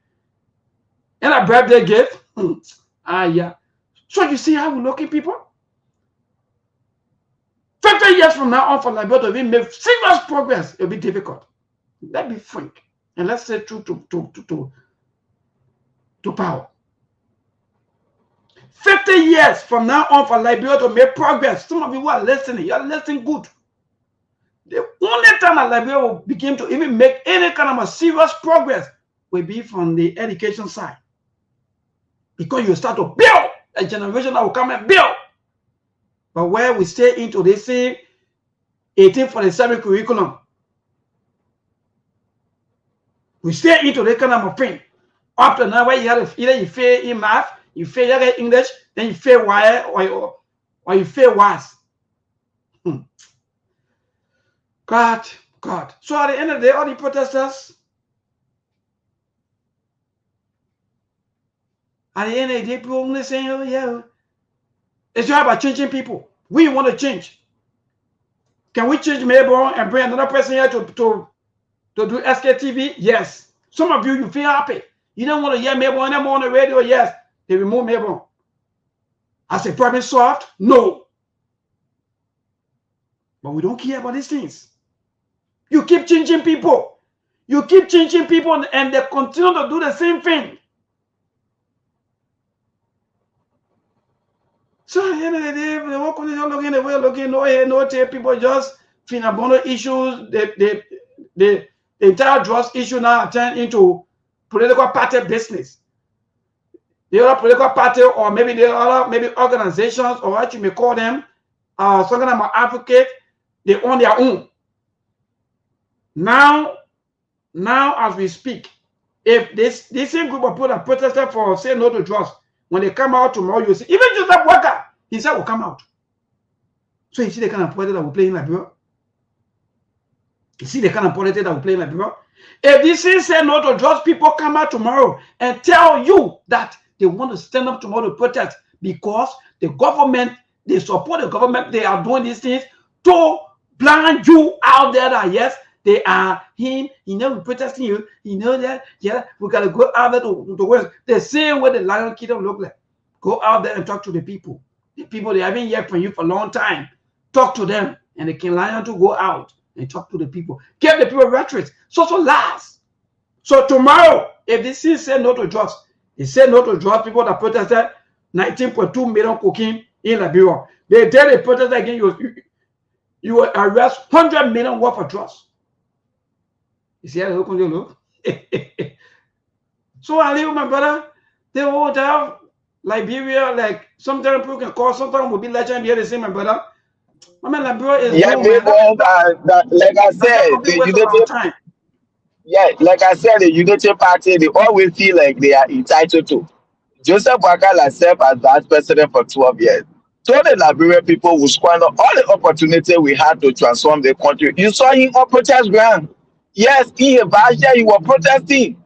And a birthday gift? Yeah. So you see how we looking, people? 50 years from now on for Liberia to make serious progress, it'll be difficult. Let's be frank. And let's say true to power. 50 years from now on for Liberia to make progress. Some of you who are listening, you're listening good. The only time that Liberia will begin to even make any kind of a serious progress will be from the education side. Because you start to build a generation that will come and build. But where we stay into this same 1847 curriculum, we stay into that kind of thing. Up to now, where you have either you fail in math, you fail in English, then you fail or you fail worse. God. So at the end of the day, all the protesters, at the end of the day, people only saying, oh yeah, it's all about changing people. We want to change. Can we change Melbourne and bring another person here to do Sktv? Yes. Some of you feel happy. You don't want to hear Melbourne anymore on the radio? Yes. They remove Melbourne. As a problem solved? No. But we don't care about these things. You keep changing people. You keep changing people and they continue to do the same thing. So at the end of the day, the whole country is looking away, looking no here, no there. People just finabona issues. The entire drugs issue now turned into political party business. The other political party, or maybe the other organizations, or what you may call them, some kind of advocate, they own their own. Now as we speak, if this same group of people that protested for saying no to drugs, when they come out tomorrow, you see, even Joseph Walker, he said will come out. So you see the kind of politics that we're playing like Liberia. You see the kind of politics that we're playing like Liberia. If this thing say no to drugs, people come out tomorrow and tell you that they want to stand up tomorrow to protest because the government, they support the government, they are doing these things to blind you out there that yes, they are him, we're protesting you, that, yeah, we gotta go out there to West. The same way the Lion Kingdom look like. Go out there and talk to the people. The people they haven't heard from you for a long time. Talk to them. And the King Lion to go out and talk to the people. Give the people rhetoric. So last. So tomorrow, if the city say no to drugs, they say no to drugs, people that protested 19.2 million cocaine in Liberia. They tell the protest again, you will arrest 100 million worth of drugs. You see how they look? So I live with my brother. They all have Liberia, like sometimes people can call, sometimes will be legend here. They say, my brother, I mean, Liberia is like I said, the Unity. Yeah, like I said, the Unity Party, they always feel like they are entitled to. Joseph Wakala served as vice president for 12 years. So the Liberian people will squander all the opportunity we had to transform the country. You saw him on protest ground. Yes, he was protesting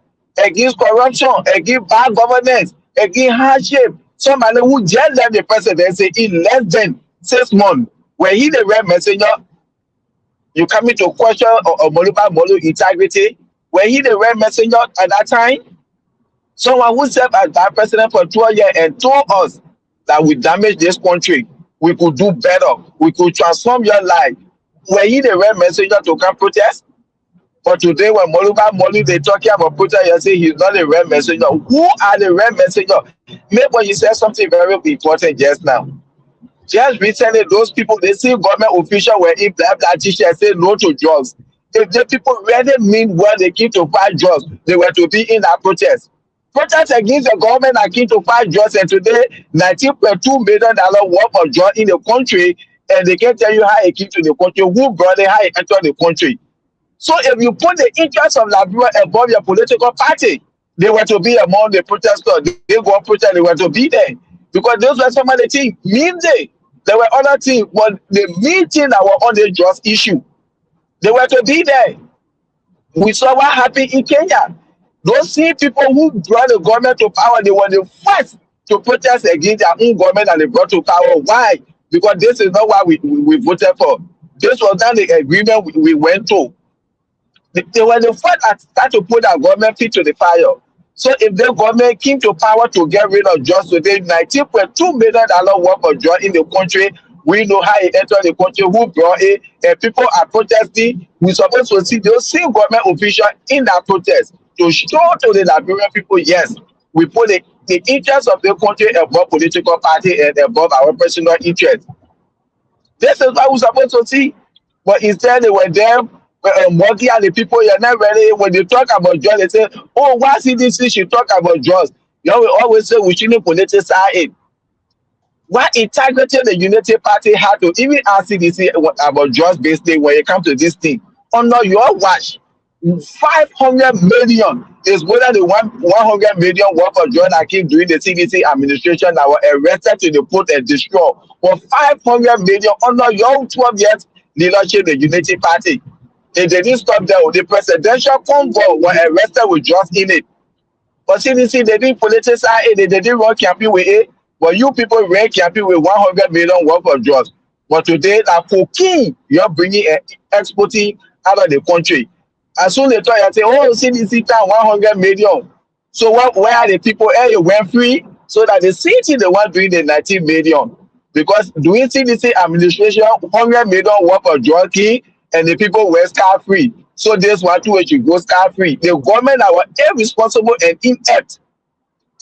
against corruption, against bad governance, against hardship. Somebody who just left the presidency in less than 6 months. When he the red messenger, you coming to question Moluba Molu integrity. When he the red messenger at that time, someone who served as vice president for 12 years and told us that we damaged this country, we could do better, we could transform your life. Were he the red messenger to come protest? But today, when Moluba Molu they talking about protest, you say he's not a red messenger. Who are the red messenger? Maybe you said something very important just now. Just recently, those people, they see government officials were in black t-shirts say no to drugs. If the people really mean what they came to fight drugs, they were to be in that protest. Protest against the government that came to fight drugs, and today, $19.2 million worth of drugs in the country, and they can tell you how it came to the country, who brought it, how it entered the country. So if you put the interest of Liberia above your political party, they were to be among the protesters. They go protest, they were to be there. Because those were some of the things. There were other things, but the main thing that were on the drugs issue, they were to be there. We saw what happened in Kenya. Those same people who brought the government to power, they were the first to protest against their own government and they brought to power. Why? Because this is not what we voted for. This was not the agreement we went to. They were the first that started to put our government feet to the fire. So if the government came to power to get rid of drugs today, $19.2 million worth of drugs in the country, we know how it entered the country, who brought it, and people are protesting. We're supposed to see those same government officials in that protest to show to the Liberian people, yes, we put the interests of the country above political party and above our personal interests. This is what we're supposed to see. But instead, they were there. Monty and the people, you're not ready. When they talk about drugs, they say, oh, why CDC should talk about drugs? You know, we always say we shouldn't politicize it. What integrity the Unity Party had to even ask CDC about drugs basically when it comes to this thing. Under your watch, 500 million is more than the 100 million worth of drugs that came during the CDC administration that were arrested to the port and destroyed. For 500 million under your 12 years leadership, the Unity Party. If they didn't stop there, the presidential convoy were arrested with drugs in it. But CDC, they didn't politicize it, they didn't run campaign with it. But you people ran campaign with 100 million worth of drugs. But today, that cocaine, you're bringing and exporting out of the country. As soon as they talk, you say, oh, CDC down 100 million. So where are the people? Hey, you went free so that the city, the one doing the 19 million. Because doing CDC administration, 100 million worth of drug key, and the people were scot-free. So this one too, it should go scot-free. The government that were irresponsible and inept.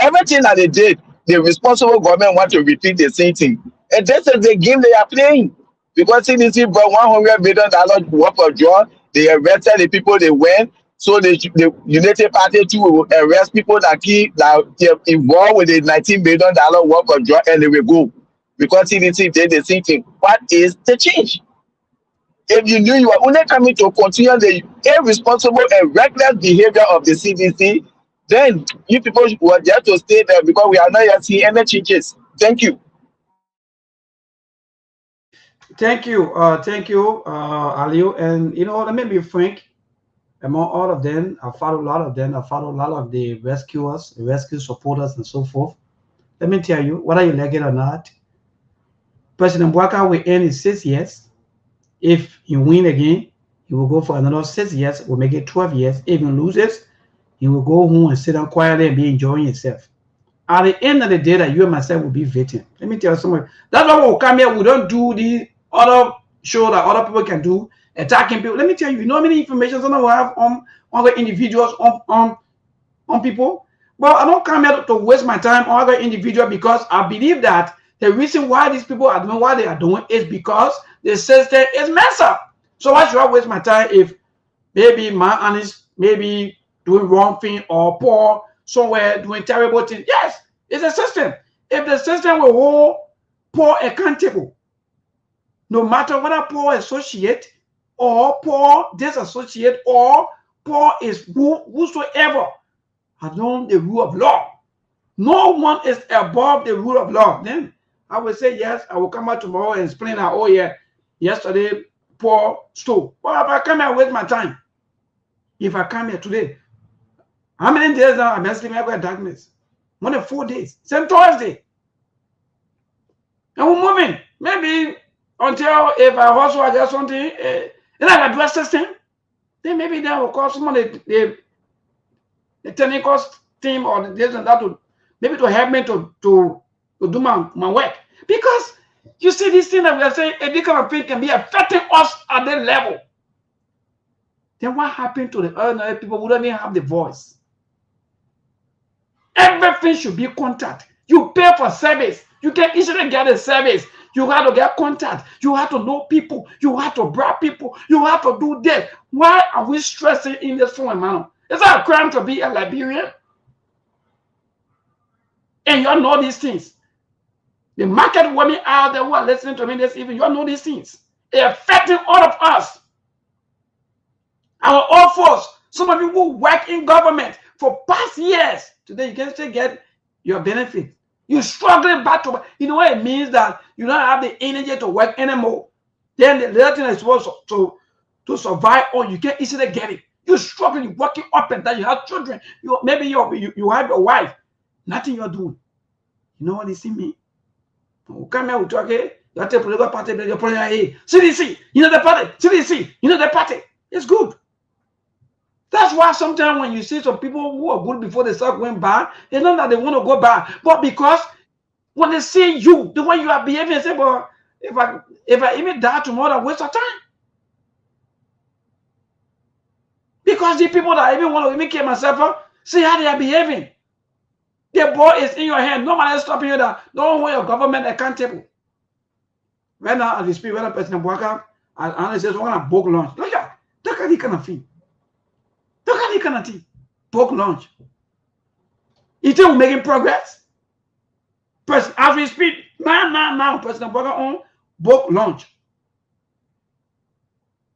Everything that they did, the responsible government want to repeat the same thing. And this is the game they are playing. Because CDC brought $100 million worth of drugs, they arrested the people they went. So the United Party too will arrest people that are involved with the $19 million worth of drugs, and they will go. Because CDC did the same thing. What is the change? If you knew you were only coming to continue the irresponsible and reckless behavior of the CDC, then you people were there to stay there because we are not yet seeing any changes. Thank you. Thank you, Aliu. And let me be frank. Among all of them, I followed a lot of them. I followed a lot of the rescuers, rescue supporters, and so forth. Let me tell you, whether you like it or not, President Bwaka will end his 6 years. If he win again, he will go for another 6 years, will make it 12 years. If he loses, he will go home and sit down quietly and be enjoying himself. At the end of the day, that you and myself will be victim. Let me tell you something. That's why when we come here, we don't do the other show that other people can do, attacking people. Let me tell you, you know how many information we have on other individuals, on people. But I don't come here to waste my time on other individuals, because I believe that the reason why these people are doing what they are doing is because the system is messed up. So why should I waste my time if maybe my honest, maybe doing wrong thing, or poor somewhere doing terrible things? Yes, it's a system. If the system will hold poor accountable, no matter whether poor associate or poor disassociate or poor is whosoever, along the rule of law, no one is above the rule of law, then I will say yes, I will come out tomorrow and explain that, oh yeah, yesterday poor stole. Well, if I come here and waste my time, if I come here today, how many days now I'm sleeping in darkness? More than 4 days. Same Thursday. And we're moving. Maybe until if I also I get something, and I address system, then maybe that will call someone the technical team or this and that to maybe to help me to do my work. Because you see, this thing that we are saying, a big kind of thing can be affecting us at that level. Then what happened to the other people who don't even have the voice? Everything should be contact. You pay for service. You can easily get a service. You have to get contact. You have to know people. You have to bribe people. You have to do that. Why are we stressing in this form, man? Is that a crime to be a Liberian? And you all know these things. The market women out there who are listening to me this evening, you all know these things. They're affecting all of us. Our own folks, some of you who work in government for past years, today you can still get your benefit. You're struggling back to, you know what it means, that you don't have the energy to work anymore. Then the little thing is supposed to survive on, you can't easily get it. You're struggling, you're working up and down, you have children, maybe you have your wife, nothing you're doing. You know what they see me? We come here, we talk here, you have to political party, you're putting here, CDC, you know the party, CDC, you know the party. It's good. That's why sometimes when you see some people who are good before they start going bad, it's not that they want to go bad, but because when they see you, the way you are behaving, they say, well, if I even die tomorrow, waste of time. Because the people that even want to even kill myself, see how they are behaving. The ball is in your hand. Nobody is stopping you that. Don't hold your government accountable. Right now, as we speak, when a person walk up, and says, we're going to book lunch. Look at the kind of thing. Look at the kind of thing. Book lunch. You think we're making progress? As we speak, now, President Boga on book lunch.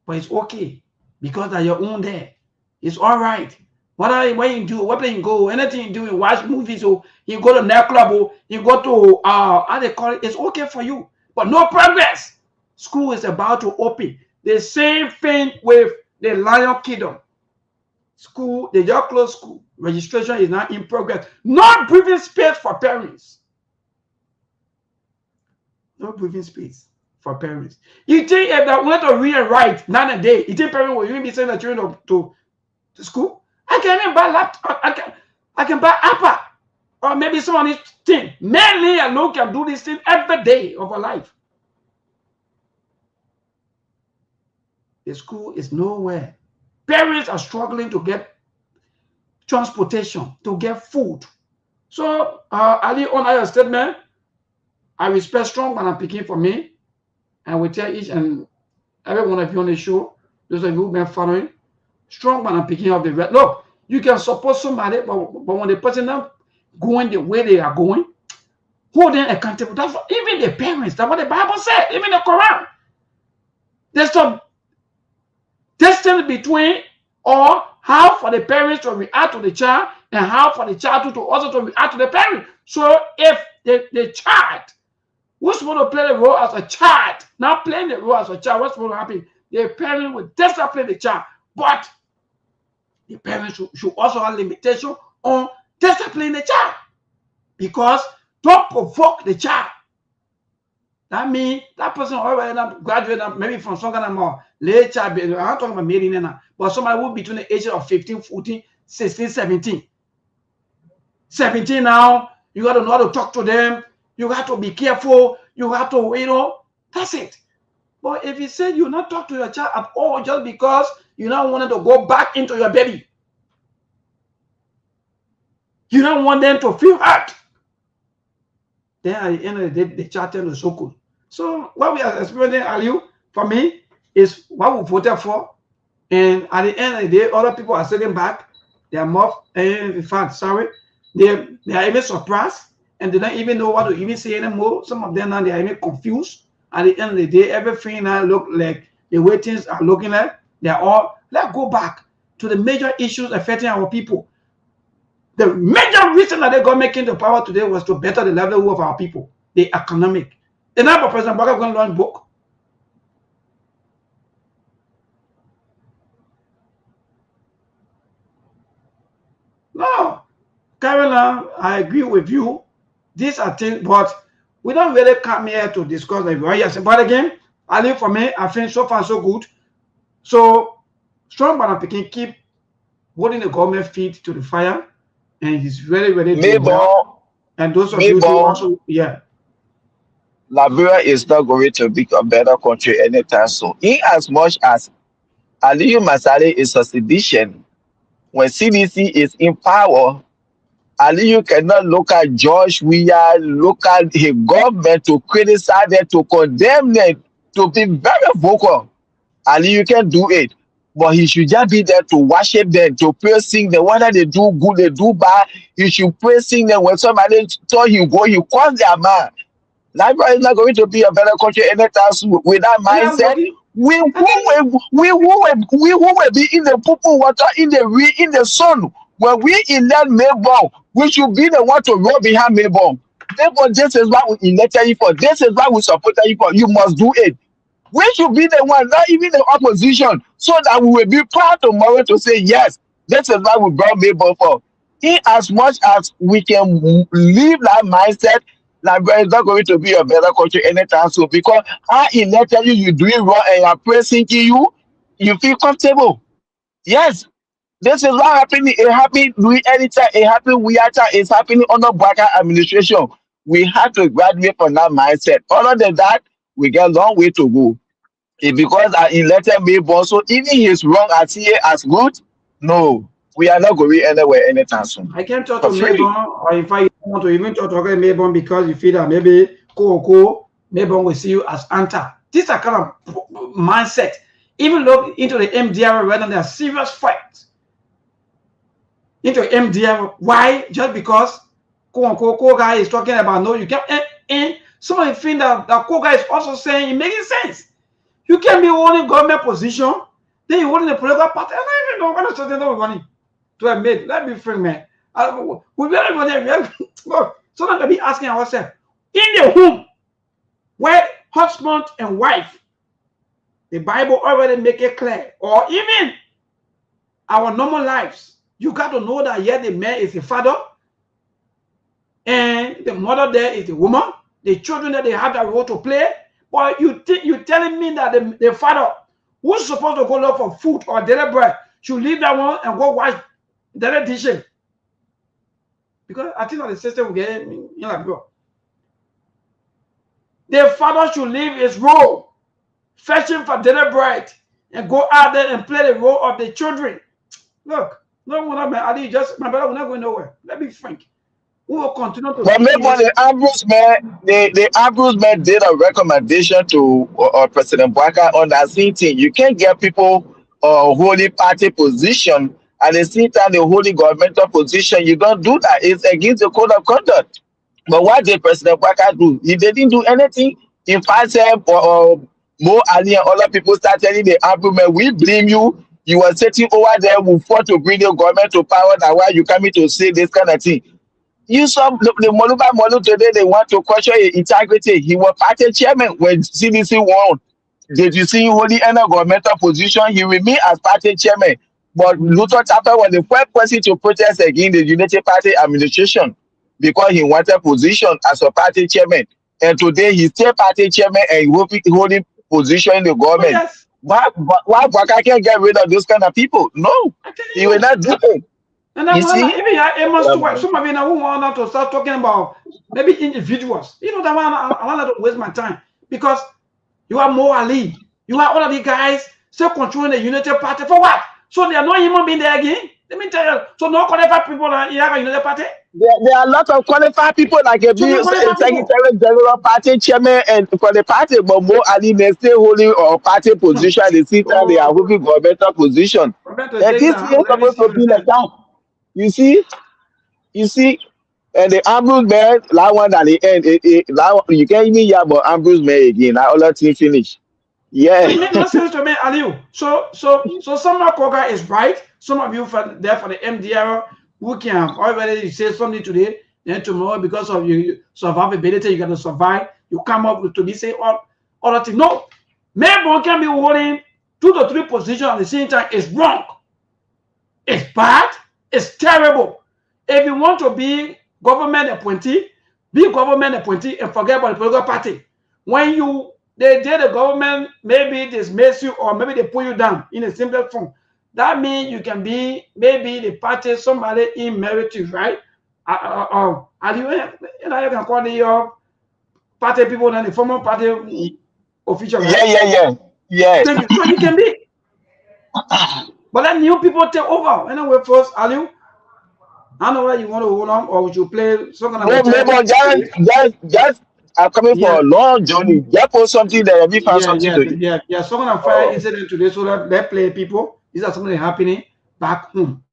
But it's okay because of your own there. It's all right. What you do, what you go, anything you do, you watch movies, or you go to nightclub, or you go to how they call it, it's okay for you. But no progress. School is about to open. The same thing with the Lion Kingdom. School, they just closed school. Registration is now in progress. No breathing space for parents. No breathing space for parents. You think if they want to read and write night and day, you think parents will even be sending their children to school? I can even buy laptop. I can buy iPad, or maybe some of these things. Mainly alone can do this thing every day of our life. The school is nowhere. Parents are struggling to get transportation, to get food. So, Ali, on your statement, I respect strong man and picking for me. And we tell each and every one of you on the show, those of you who've been following, strong man and picking up the red. Look, you can support somebody, but when the person not going the way they are going, hold them accountable. That's what, even the parents, that's what the Bible said, even the Quran. There's some distance between, or how for the parents to react to the child, and how for the child to also to react to the parent. So if the child who's supposed to play the role as a child, not playing the role as a child, what's supposed to happen? The parent will discipline the child, but the parents should also have limitation on disciplining the child, because don't provoke the child. That means that person already graduated maybe from some kind of more later. I'm not talking about marrying now, but somebody who between the ages of 15, 14, 16, 17. 17 now, you got to know how to talk to them. You have to be careful. You have to, that's it. But if you say you not talk to your child at all just because you don't want them to go back into your baby, you don't want them to feel hurt, then at the end of the day, the child turns to so cool. So what we are experiencing, Aliu, for me, is what we voted for. And at the end of the day, other people are sitting back. They are more, in fact, sorry, they are even surprised and they don't even know what to even say anymore. Some of them now, they are even confused. At the end of the day, everything now look like the way things are looking like. They are all, let's go back to the major issues affecting our people. The major reason that they got making the power today was to better the livelihood of our people, the economic. And now, President Baka going to launch book. No, Caroline, I agree with you. These are things, but we don't really come here to discuss the yes. But again, I think for me, I think so far so good. So strong Bana Pekin keep holding the government feet to the fire, and he's really, really doing well. And those of you who also, yeah. Liberia is not going to be a better country anytime soon. In as much as Aliyu Masari is a sedition, when CDC is in power, Aliyu cannot look at George Weah, look at his government to criticize them, to condemn them, to be very vocal. Aliyu can do it, but he should just be there to worship them, to praising them. Whether they do good, they do bad, he should praising them. When somebody told him go, he calls their man. Liberia is not going to be a better country anytime soon. With that mindset, we who will be in the purple water, in the sun. When we elect Melbourne, we should be the one to roll behind Melbourne. Therefore, this is what we elected you for. This is what we supported you for. You must do it. We should be the one, not even the opposition, so that we will be proud tomorrow to say, yes, this is what we brought Melbourne for. In as much as we can leave that mindset, Liberia is not going to be a better country anytime soon, because I elected you, you doing wrong, and you're praising you feel comfortable. Yes, this is what happening. It happened during anytime. It happened it's happening under Baka administration. We have to graduate from that mindset. Other than that, we got a long way to go. It's because I elected me, so even he's wrong, I see it as good. No, we are not going anywhere anytime soon. I can't talk to Melbourne, or if I want to even talk to Melbourne because you feel that maybe Melbourne will see you as Anta. These are kind of mindset. Even look into the MDR rather than a serious fight into MDR. Why? Just because guy is talking about no, you can't. Some of the things that guy is also saying, it making sense. You can be holding government position, then you holding the political party. I don't even know what something that we're running to have made. Let me free, man. We really so not to be asking ourselves in the home where husband and wife, the Bible already make it clear, or even our normal lives, you got to know that the man is the father and the mother there is the woman, the children that they have that role to play. But you telling me that the father who's supposed to go look for food or daily bread should leave that one and go wash daily dishes? Because I think that the system will get like bro. The father should leave his role, fetching for daily bread, and go out there and play the role of the children. Look, no one, my brother will not go nowhere. Let me frank. We will continue to. But maybe the Ambrose man did a recommendation to President Baka on that same thing. You can't get people holding party position at the same time they're holding governmental position. You don't do that. It's against the code of conduct. But what did President Baka do? He didn't do anything. In fact, Mo Ali and other people start telling the Ambrose man, we blame you. You were sitting over there, we fought to bring the government to power. Now why you coming to say this kind of thing? You saw the Moluba today, they want to question his integrity. He was party chairman when CDC won. Did you see him holding any governmental position? He remained as party chairman. But Luther Tapper was the first person to protest against the Unity Party administration because he wanted position as a party chairman. and today he's still party chairman and holding position in the government. Yes. Why Baka can't get rid of those kind of people? No, he will not do it. And then You see? even Amos Stewart, some of you now who want to start talking about maybe individuals. You know that one, I want to waste my time because you are Mo Ali, you are all of the guys still controlling the United Party for what? So they are not human being there again. Let me tell you. So no qualified people in the United Party. There are a lot of qualified people like a secretary general, party chairman, and for the party, but Mo Ali may still holding a party position at the same time they are holding governmental position. And this is supposed to be like that. You see, and the Ambrose man, that one at the end, you can't even hear about Ambrose man again. Now all that thing finish. Yeah. It makes no sense to me, Aliu. So some of Koga is right. Some of you there for the MDR who can already say something today, then tomorrow because of your survivability, you got to survive. You come up with to be say all that thing. No, Melbourne can be holding 2 to 3 positions at the same time. It's wrong. It's bad. It's terrible. If you want to be government appointee, be government appointee and forget about the political party. When they did the government, maybe dismiss you or maybe they put you down in a simple form. That means you can be maybe the party, somebody in merit, right? You can call the party people and the former party official. Right? Yeah. So you can be. But then new people take over. Anyway, first, Aliu, I don't know whether you want to hold on or would you play some kind of just I'm coming for a long journey. Just post something that we found something to do. Yeah. Some kind of fire incident today, so let's play people. These are something happening back home.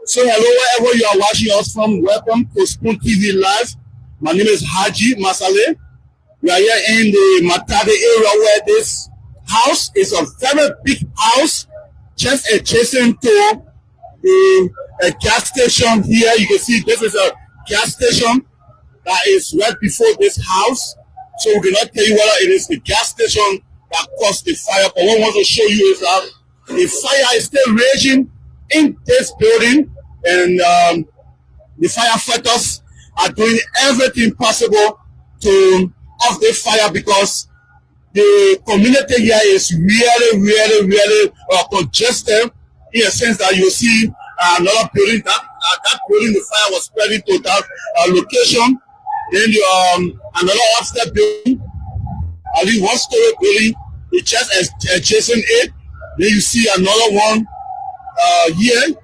So hello, wherever you are watching us from, welcome to Spoon TV Live. My name is Haji Masale. We are here in the Matade area where this house is a very big house, just adjacent to a gas station here. You can see this is a gas station that is right before this house. So we cannot tell you whether it is the gas station that caused the fire. But what we want to show you is that the fire is still raging in this building, and the firefighters are doing everything possible to off the fire because the community here is really congested, in a sense that you see another building, that building, the fire was spreading to that location. Then another upstairs building, at least 1-story building, it just adjacent it. Then you see another one here,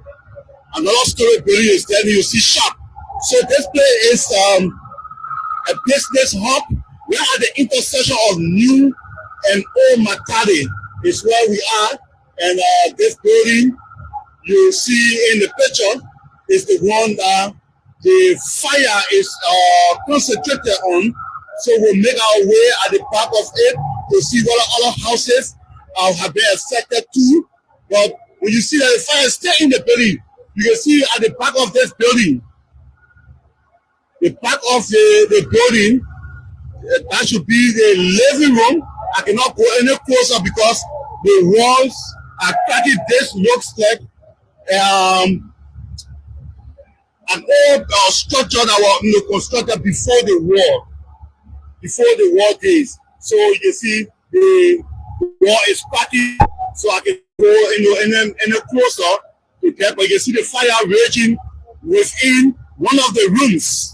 another story building is there. You see shop. So this place is a business hub. We are at the intersection of New and Old Matadi is where we are, and this building you see in the picture is the one that the fire is concentrated on. So we'll make our way at the back of it to see what other houses have been affected too. But when you see that the fire is still in the building, you can see at the back of this building, the back of the building, that should be the living room. I cannot go any closer because the walls are cracking. This looks like an old structure that was constructed before the war days. So you can see the wall is cracking. So I can go any closer to that, but you can see the fire raging within one of the rooms.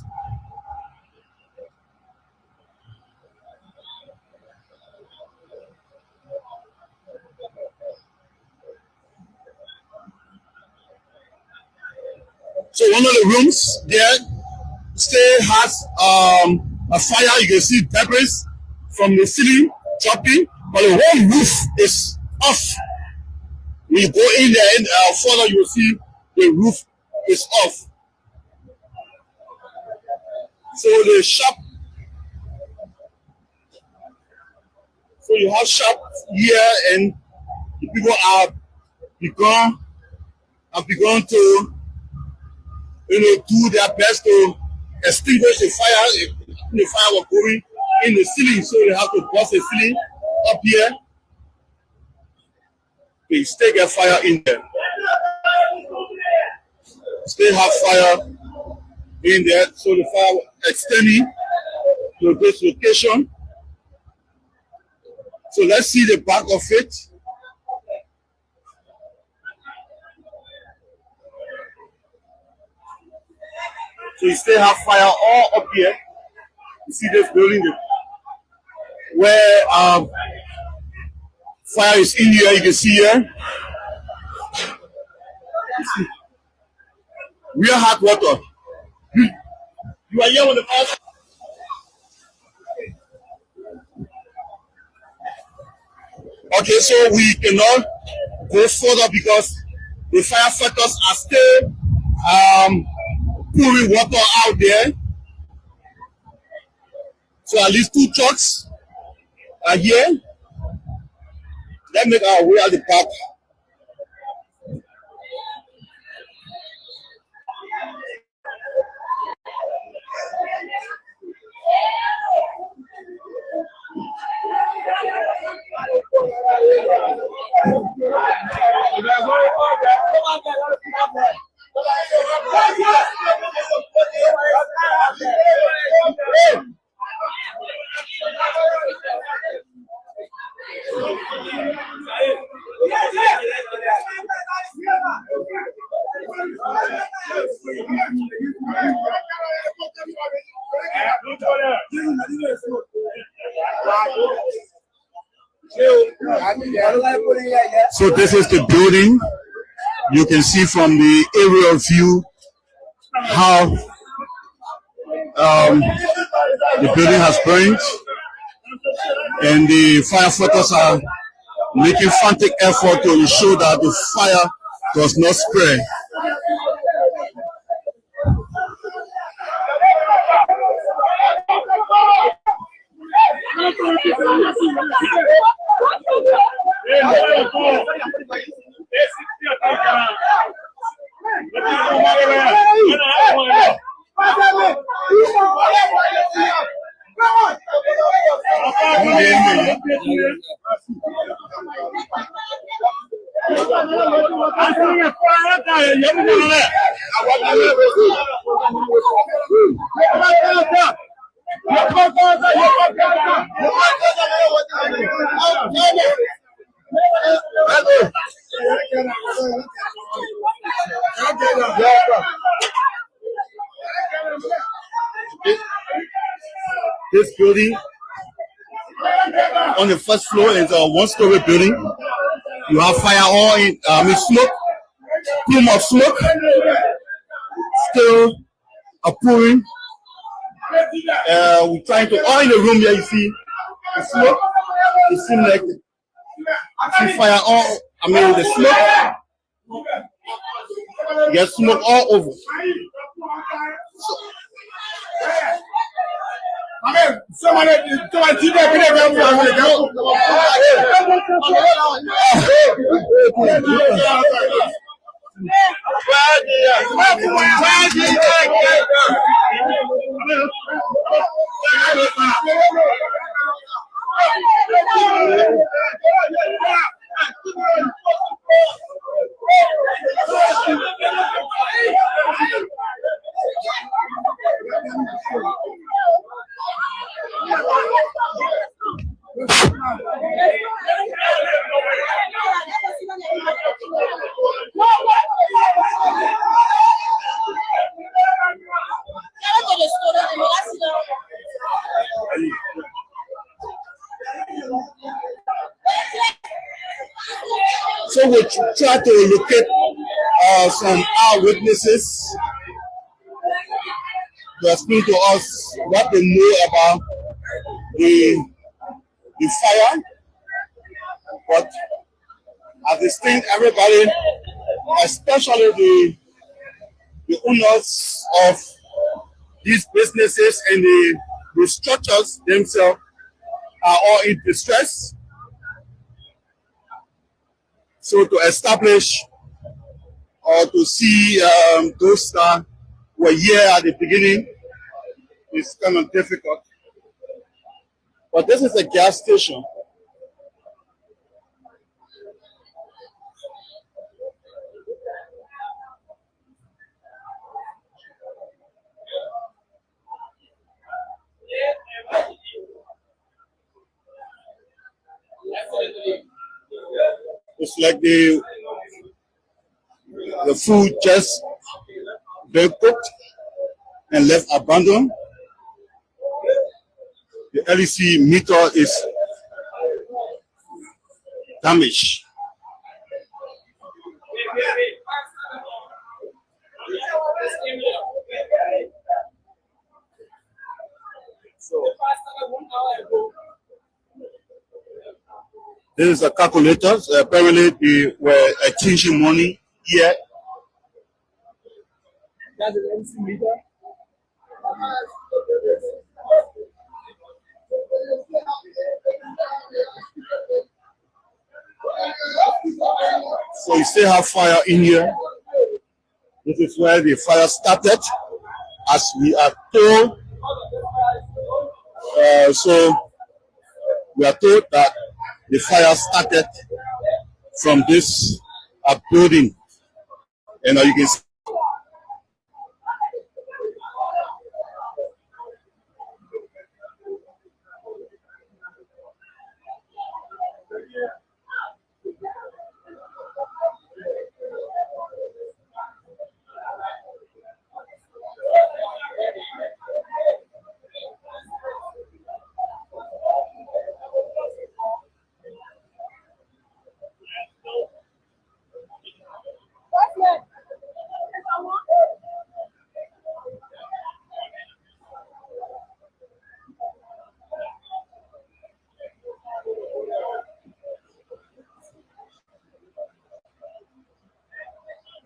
So one of the rooms there still has a fire. You can see debris from the ceiling dropping, but the whole roof is off. When you go in there and further, you will see the roof is off. So the shop, so you have shop here, and the people have begun to do their best to extinguish the fire. The fire was going in the ceiling, so they have to bust the ceiling up here. They still get fire in there. Still have fire in there, so the fire extending to this location. So let's see the back of it. So you still have fire all up here. You see this building where fire is in here. You can see here. Real hot water. You are here on the fire. Okay, so we cannot go further because the firefighters are still pouring water out there. So at least 2 trucks are here. Let's make our way at the back. So this is the building. You can see from the aerial view how the building has burned, and the firefighters are making frantic effort to ensure that the fire does not spread. This building on the first floor is a 1-story building. You have fire all in smoke, plume of smoke, still pouring. We're trying to all in the room here. You see the smoke. It seems like you see fire all. The smoke You get smoke all over. Somebody So we try to locate some eyewitnesses to explain to us what they know about the fire. But at this thing, everybody, especially the owners of these businesses and the structures themselves, are all in distress. So to establish or to see those that were here at the beginning is kind of difficult. But this is a gas station. It's like the food just been cooked and left abandoned. The LEC meter is damaged. This is a calculator. So apparently, they were exchanging money here. That's the LEC meter. So you still have fire in here. This is where the fire started, as we are told. So we are told that the fire started from this building, and you can see.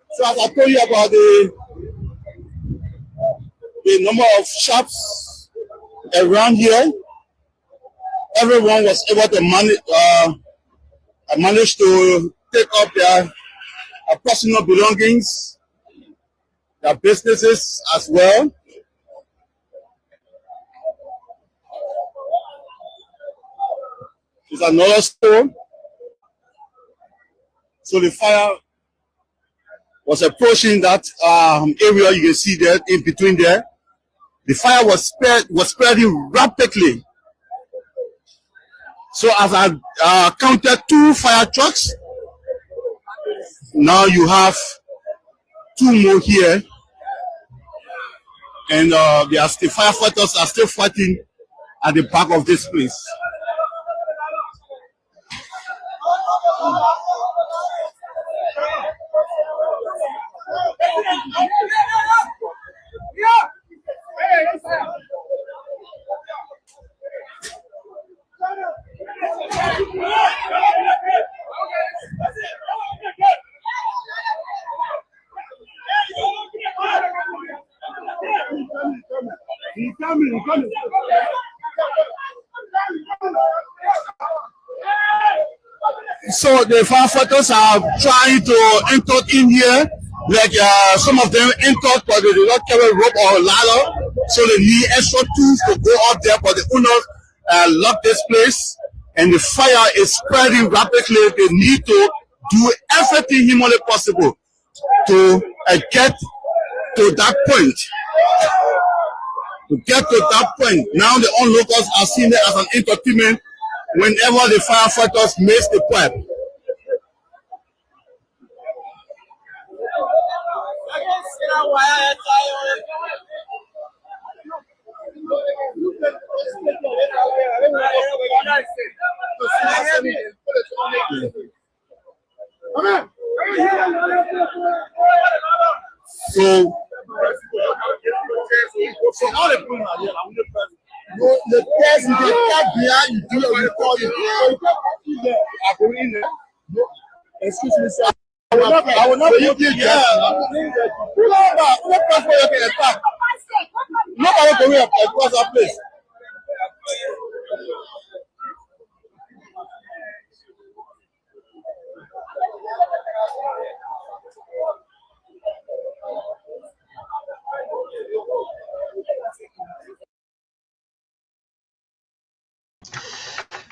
So as I told you about the number of shops around here, everyone was able to manage to take up their personal belongings, their businesses as well. It's another store. So the fire was approaching that area you can see there in between there. The fire was spreading rapidly. So as I counted 2 fire trucks, now you have 2 more here, and the firefighters are still fighting at the back of this place. So the firefighters are trying to enter in here, like some of them entered, but they did not carry rope or ladder, so they need extra tools to go up there. But the owners locked this place, and the fire is spreading rapidly. They need to do everything humanly possible to get to that point. To get to that point, now the onlookers are seeing it as an entertainment whenever the firefighters miss the pipe. So all the people are here. The person that behind you do you call you. Excuse me, sir. I will not give you that. Nobody can hear across our place.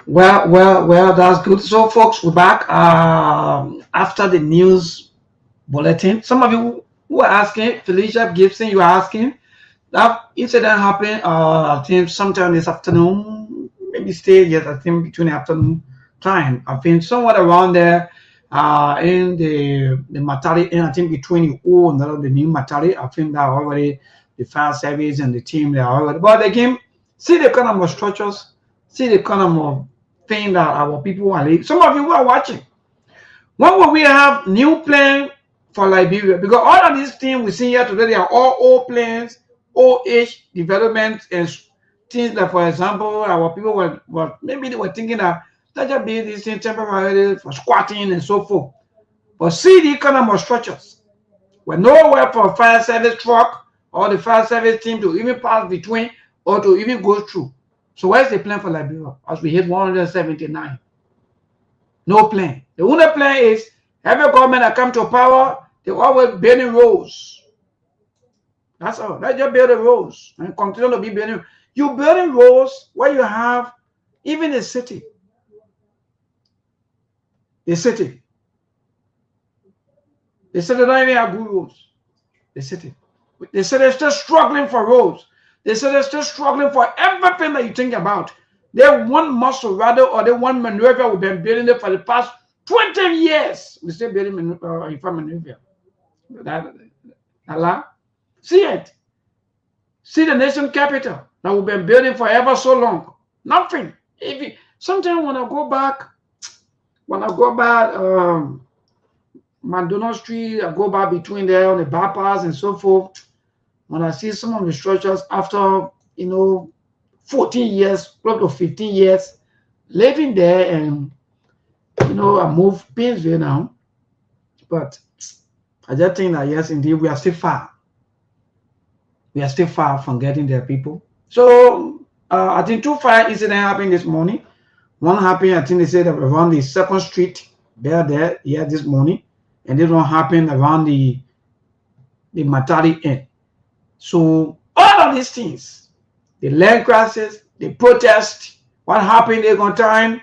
Well, that's good. So, folks, we're back after the news bulletin. Some of you who are asking, Felicia Gibson, you are asking, that incident happened, I think, sometime this afternoon, maybe yes, I think between the afternoon time. I think somewhere around there in the Matari, and I think between the old and the new Matari, I think that already the fire service and the team, they are already. But again, see the kind of structures, see the kind of thing that our people are living. Some of you who are watching, when will we have new plan for Liberia? Because all of these things we see here today, they are all old plans, old age development, and things that, for example, our people were maybe they were thinking that let's just build this thing temporarily for squatting and so forth. But see the kind of structures. We're nowhere for a fire service truck or the fire service team to even pass between or to even go through. So where's the plan for Liberia as we hit 179? No plan. The only plan is every government that come to power, they always building roads. That's all. Let's just build the roads and continue to be building. You building roads where you have even the city. The city don't even have good roads. The city is still struggling for roads. They say they're still struggling for everything that you think about. They want muscle rather, or they want maneuver. We've been building it for the past 20 years. We still building maneuver. See it. See the nation capital that we've been building for ever so long. Nothing. Sometimes when I go back, McDonald Street, I go back between there on the bypass and so forth. When I see some of the structures after 14 years, close to 15 years living there, and I moved Painesville now, but I just think that yes, indeed, we are still far. We are still far from getting there, people. So I think 2 fire incidents happened this morning. One happened, I think they said around the 2nd Street there this morning, and this one happened around the Matari end. So all of these things, the land crisis, the protest, what happened in that time,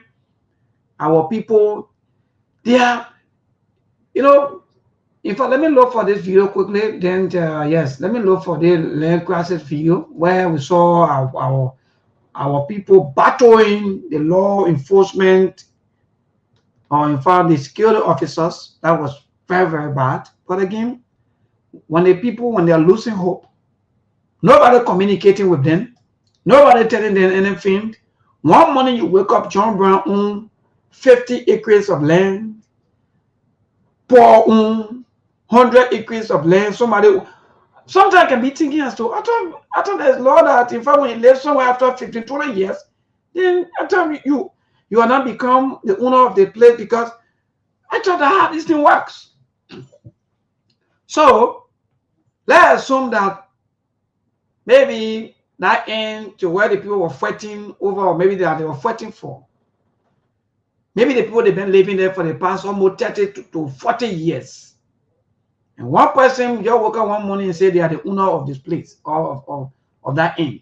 our people, they are, in fact, let me look for this video quickly. Then, yes, let me look for the land crisis video where we saw our people battling the law enforcement, or in fact, the security officers. That was very, very bad. But again, when they are losing hope, nobody communicating with them, nobody telling them anything. One morning you wake up, John Brown own 50 acres of land, Paul own 100 acres of land. Sometimes I can be thinking as to, I thought there's law that in fact when you live somewhere after 15, 20 years, then I thought you are not become the owner of the place, because I thought that how this thing works. So let's assume that maybe that end to where the people were fighting over, or maybe they were fighting for. Maybe the people they've been living there for the past almost 30 to 40 years. And one person just woke up one morning and said they are the owner of this place or of that end.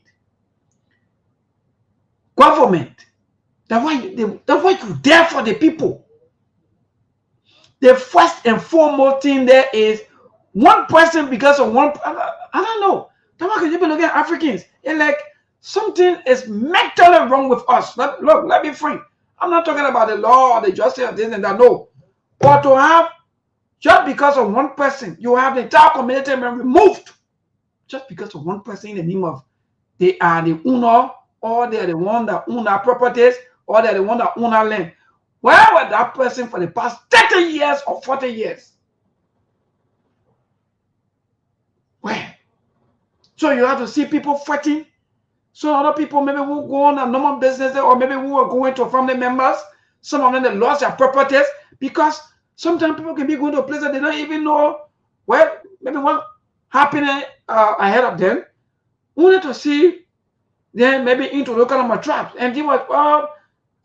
Government. That's why you're there for the people. The first and foremost thing there is one person because of one. I don't know. That's why you be looking at Africans. It's like something is mentally wrong with us. Look, let me frank. I'm not talking about the law or the justice of this and that. No. But to have, just because of one person, you have the entire community removed. Just because of one person in the name of they are the owner, or they are the one that own our properties, or they're the one that own our land. Where was that person for the past 30 years or 40 years? Where? So you have to see people fighting. So other people maybe will go on a normal business, or maybe we will go into family members. Some of them they lost their properties because sometimes people can be going to a place that they don't even know where maybe what happening ahead of them. We need to see them maybe into local number traps, and it was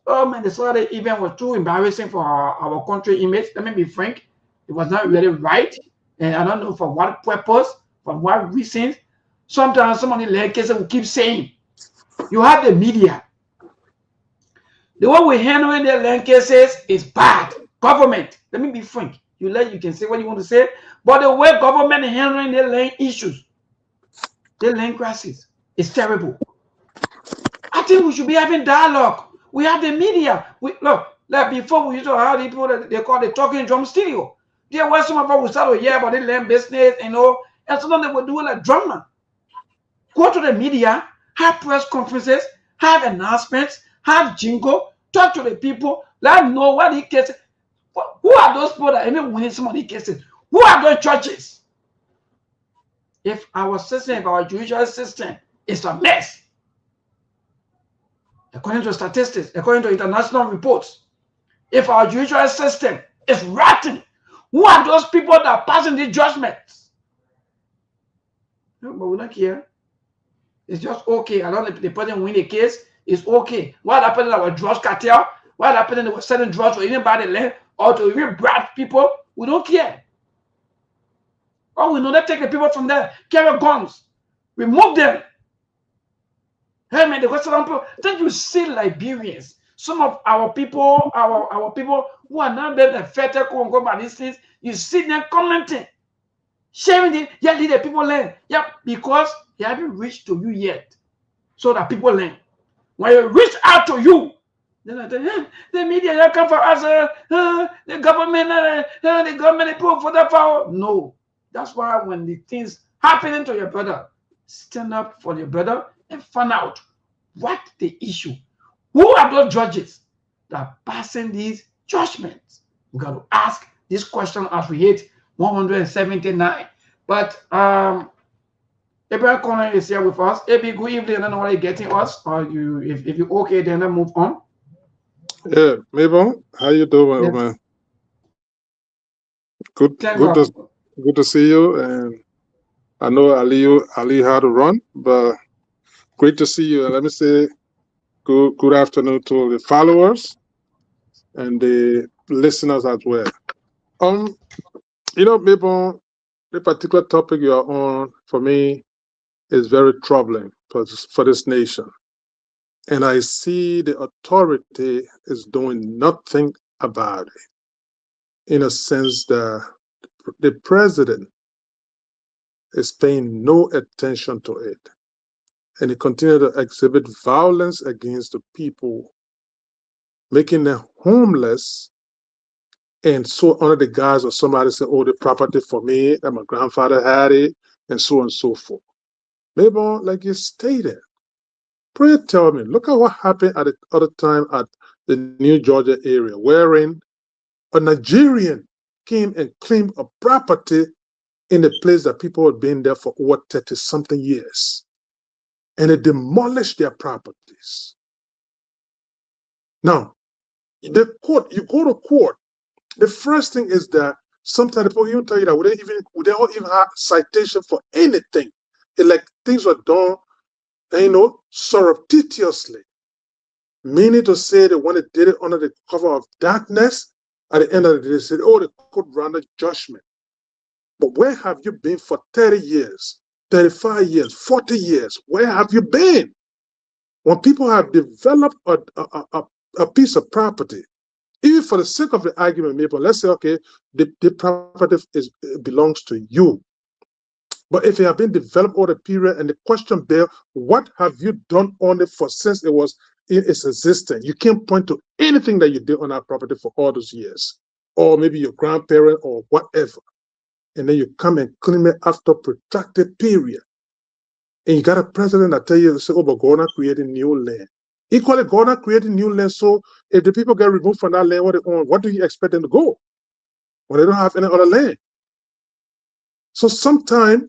oh man, the Saturday event was too embarrassing for our country image. Let me be frank, it was not really right, and I don't know for what purpose, for what reasons. Sometimes some of the land cases will keep saying, you have the media. The way we're handling their land cases is bad. Government, let me be frank. You can say what you want to say, but the way government is handling their land issues, their land crisis, is terrible. I think we should be having dialogue. We have the media. Look, like before we used to have the people that they call the talking drum studio. There were some of us who started hear about the land business, and some of them were doing like drama. Go to the media, have press conferences, have announcements, have jingle, talk to the people, let them know what the cases. Who are those people that even winning some of the cases? Who are those churches? If our system, if our judicial system is a mess, according to statistics, according to international reports, if our judicial system is rotten, who are those people that are passing these judgments? No, but we don't care. It's just okay. I don't know if the person win the case. It's okay. What happened in our drugs cartel? What happened in the selling drugs to anybody land or to even bribe people? We don't care. Oh, we know that take the people from there, carry guns, remove them. Hey man, the question people, don't you see Liberians? Some of our people, our people who are not being affected by these things, you see them commenting, sharing it, yeah, lead the people learn. Yeah, because they haven't reached to you yet. So that people learn. When you reach out to you, then the media don't come for us, the government, the people for that power. No. That's why when the things happening to your brother, stand up for your brother and find out what the issue. Who are those judges that are passing these judgments? We got to ask this question as we hit 179. But Abraham Conner is here with us. AB, good evening. I don't know why you're getting us. Or if you're okay, then I move on. Yeah, Mabel, how you doing, Yes. man? Good to see you. And I know Ali had to run, but great to see you. And let me say good afternoon to the followers and the listeners as well. Mabel, the particular topic you are on for me is very troubling for this nation. And I see the authority is doing nothing about it. In a sense that the president is paying no attention to it. And he continues to exhibit violence against the people, making them homeless. And so under the guise of somebody saying, oh, the property for me, and my grandfather had it, and so on and so forth. Maybe, like you stated, pray tell me, look at what happened at the other time at the New Georgia area, wherein a Nigerian came and claimed a property in a place that people had been there for over 30-something years. And they demolished their properties. Now, the court, you go to court, the first thing is that sometimes people even tell you that would they not even have citation for anything. It's like things were done surreptitiously, meaning to say that when they did it under the cover of darkness, at the end of the day, they said, oh, they could run a judgment. But where have you been for 30 years, 35 years, 40 years? Where have you been? When people have developed a piece of property, even for the sake of the argument, maybe let's say, okay, the property belongs to you. But if it have been developed over the period, and the question there, what have you done on it for since it was in its existence? You can't point to anything that you did on that property for all those years, or maybe your grandparent or whatever. And then you come and claim it after a protracted period. And you got a president that tell you, say, oh, but God not creating new land. Equally, God not creating new land. So if the people get removed from that land, what they own, what do you expect them to go when they don't have any other land? So sometimes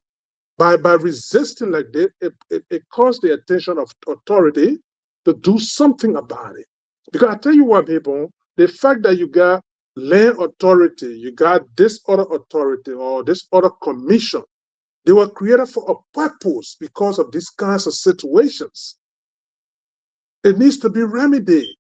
by resisting like this, it calls the attention of authority to do something about it. Because I tell you what, people, the fact that you got land authority, you got this other authority or this other commission, they were created for a purpose because of these kinds of situations. It needs to be remedied.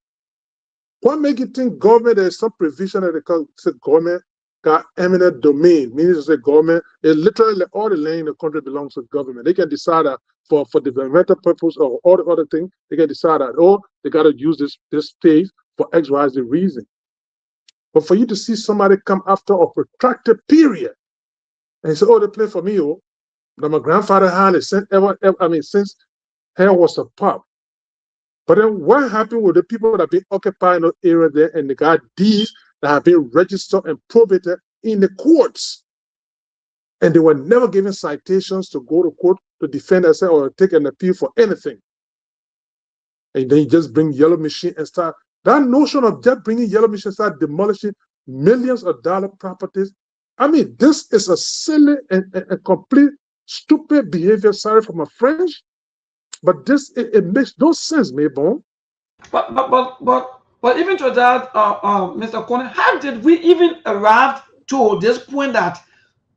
What makes you think government, there's some provision that they call government got eminent domain, meaning the government, it literally all the land in the country belongs to government. They can decide that for developmental purpose or all the other things, they can decide that, oh, they got to use this space for X, Y, Z reason. But for you to see somebody come after a protracted period and say, oh, they play for me, oh, that my grandfather had it since hell was a pup. But then what happened with the people that have been occupying the area there and they got deeds that have been registered and probated in the courts? And they were never given citations to go to court to defend themselves or take an appeal for anything. And then you just bring yellow machine and start. That notion of just bringing yellow machine and start demolishing millions of dollar properties. I mean, this is a silly and complete stupid behavior. Sorry for my French. But this, it makes no sense, Maybon. But even to that, Mr. Coney, how did we even arrive to this point that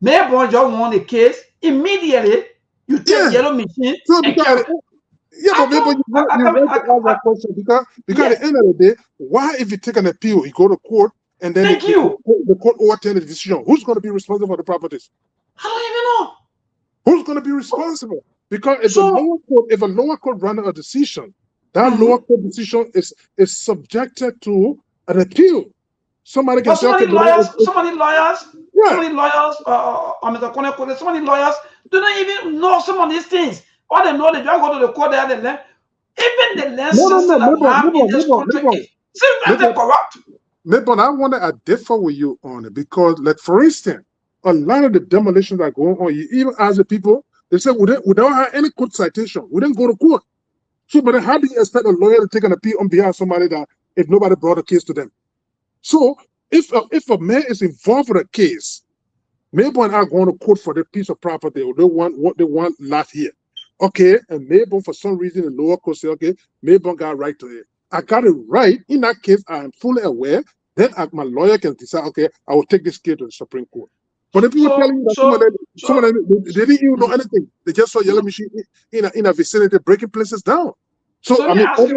Maybon just won the case immediately? You take yellow machine and carry. But Maybon, you raised that question because at the end of the day, why if you take an appeal, you go to court and then the court overturn the decision? Who's going to be responsible for the properties? I don't even know. Who's going to be responsible? Because if a lower court runs a decision, that lower court decision is subjected to an appeal. Somebody can so many lawyers, Mr. Kone, so many lawyers do not even know some of these things. All they know, they just go to the court there and learn. Even the land system that have in this country seems like corrupt. But I want to differ with you on it because, like, for instance, a lot of the demolitions that are going on, you even ask the people, they say, we don't have any court citation. We didn't go to court. So, but how do you expect a lawyer to take an appeal on behalf of somebody that if nobody brought a case to them? So, if a man is involved with a case, Maybon are going to court for the piece of property or they want what they want last here. Okay, and Maybon, for some reason, the lower court say, okay, Maybon got right to it. I got it right. In that case, I am fully aware. Then my lawyer can decide, okay, I will take this case to the Supreme Court. But if people telling you that somebody they didn't even know anything, they just saw yellow machine in a vicinity breaking places down. So I mean, let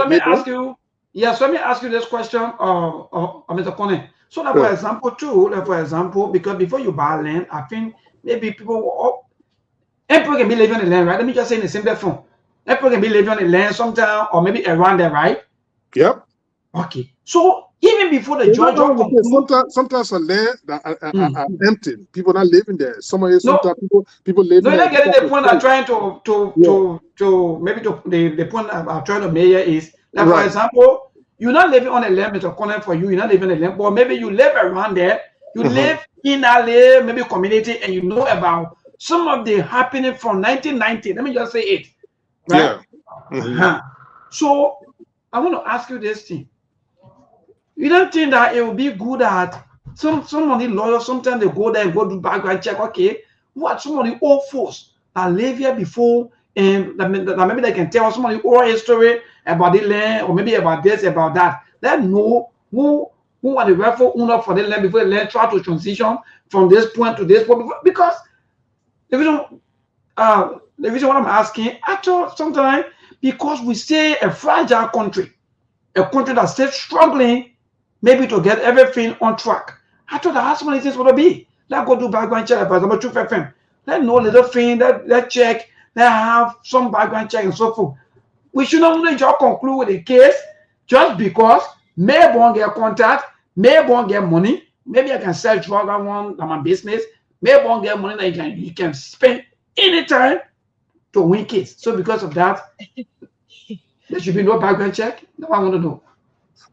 me ask you. Yes, let me ask you this question, Mr. Kone. So that, for example, because before you buy land, I think maybe people can be living on the land, right? Let me just say in the simple form. People can be living on the land sometime or maybe around there, right? Yep. Okay. So even before the judge, sometimes a land that are empty. People not living there. Sometimes people live. No, you're not getting the point I'm trying to maybe the point I'm trying to make is that, for example, you're not living on a land, Mr. Corner, for you. You're not living on a land, but maybe you live around there. You live in a maybe community, and you know about some of the happening from 1990. Let me just say it. Right? Yeah. So I want to ask you this thing. You don't think that it would be good that some of the lawyers sometimes they go there and go do background check? Okay, what some of the old folks that live here before, and that maybe they can tell us some of the old history about the land, or maybe about this, about that. Let know who are the rightful owner for the land before the land try to transition from this point to this point. Because if you don't, The reason why I'm asking, I thought sometimes because we say a fragile country, a country that's still struggling, maybe to get everything on track. I thought that's what it is going to be. Let's go do background check, for example, 2FM. Let know little thing, let check, let have some background check and so forth. We should not only just conclude with the case just because maybe get contact, maybe get money, maybe I can sell drug I want on my business, maybe get money that you can spend anytime to win case. So because of that, there should be no background check. No, I want to know.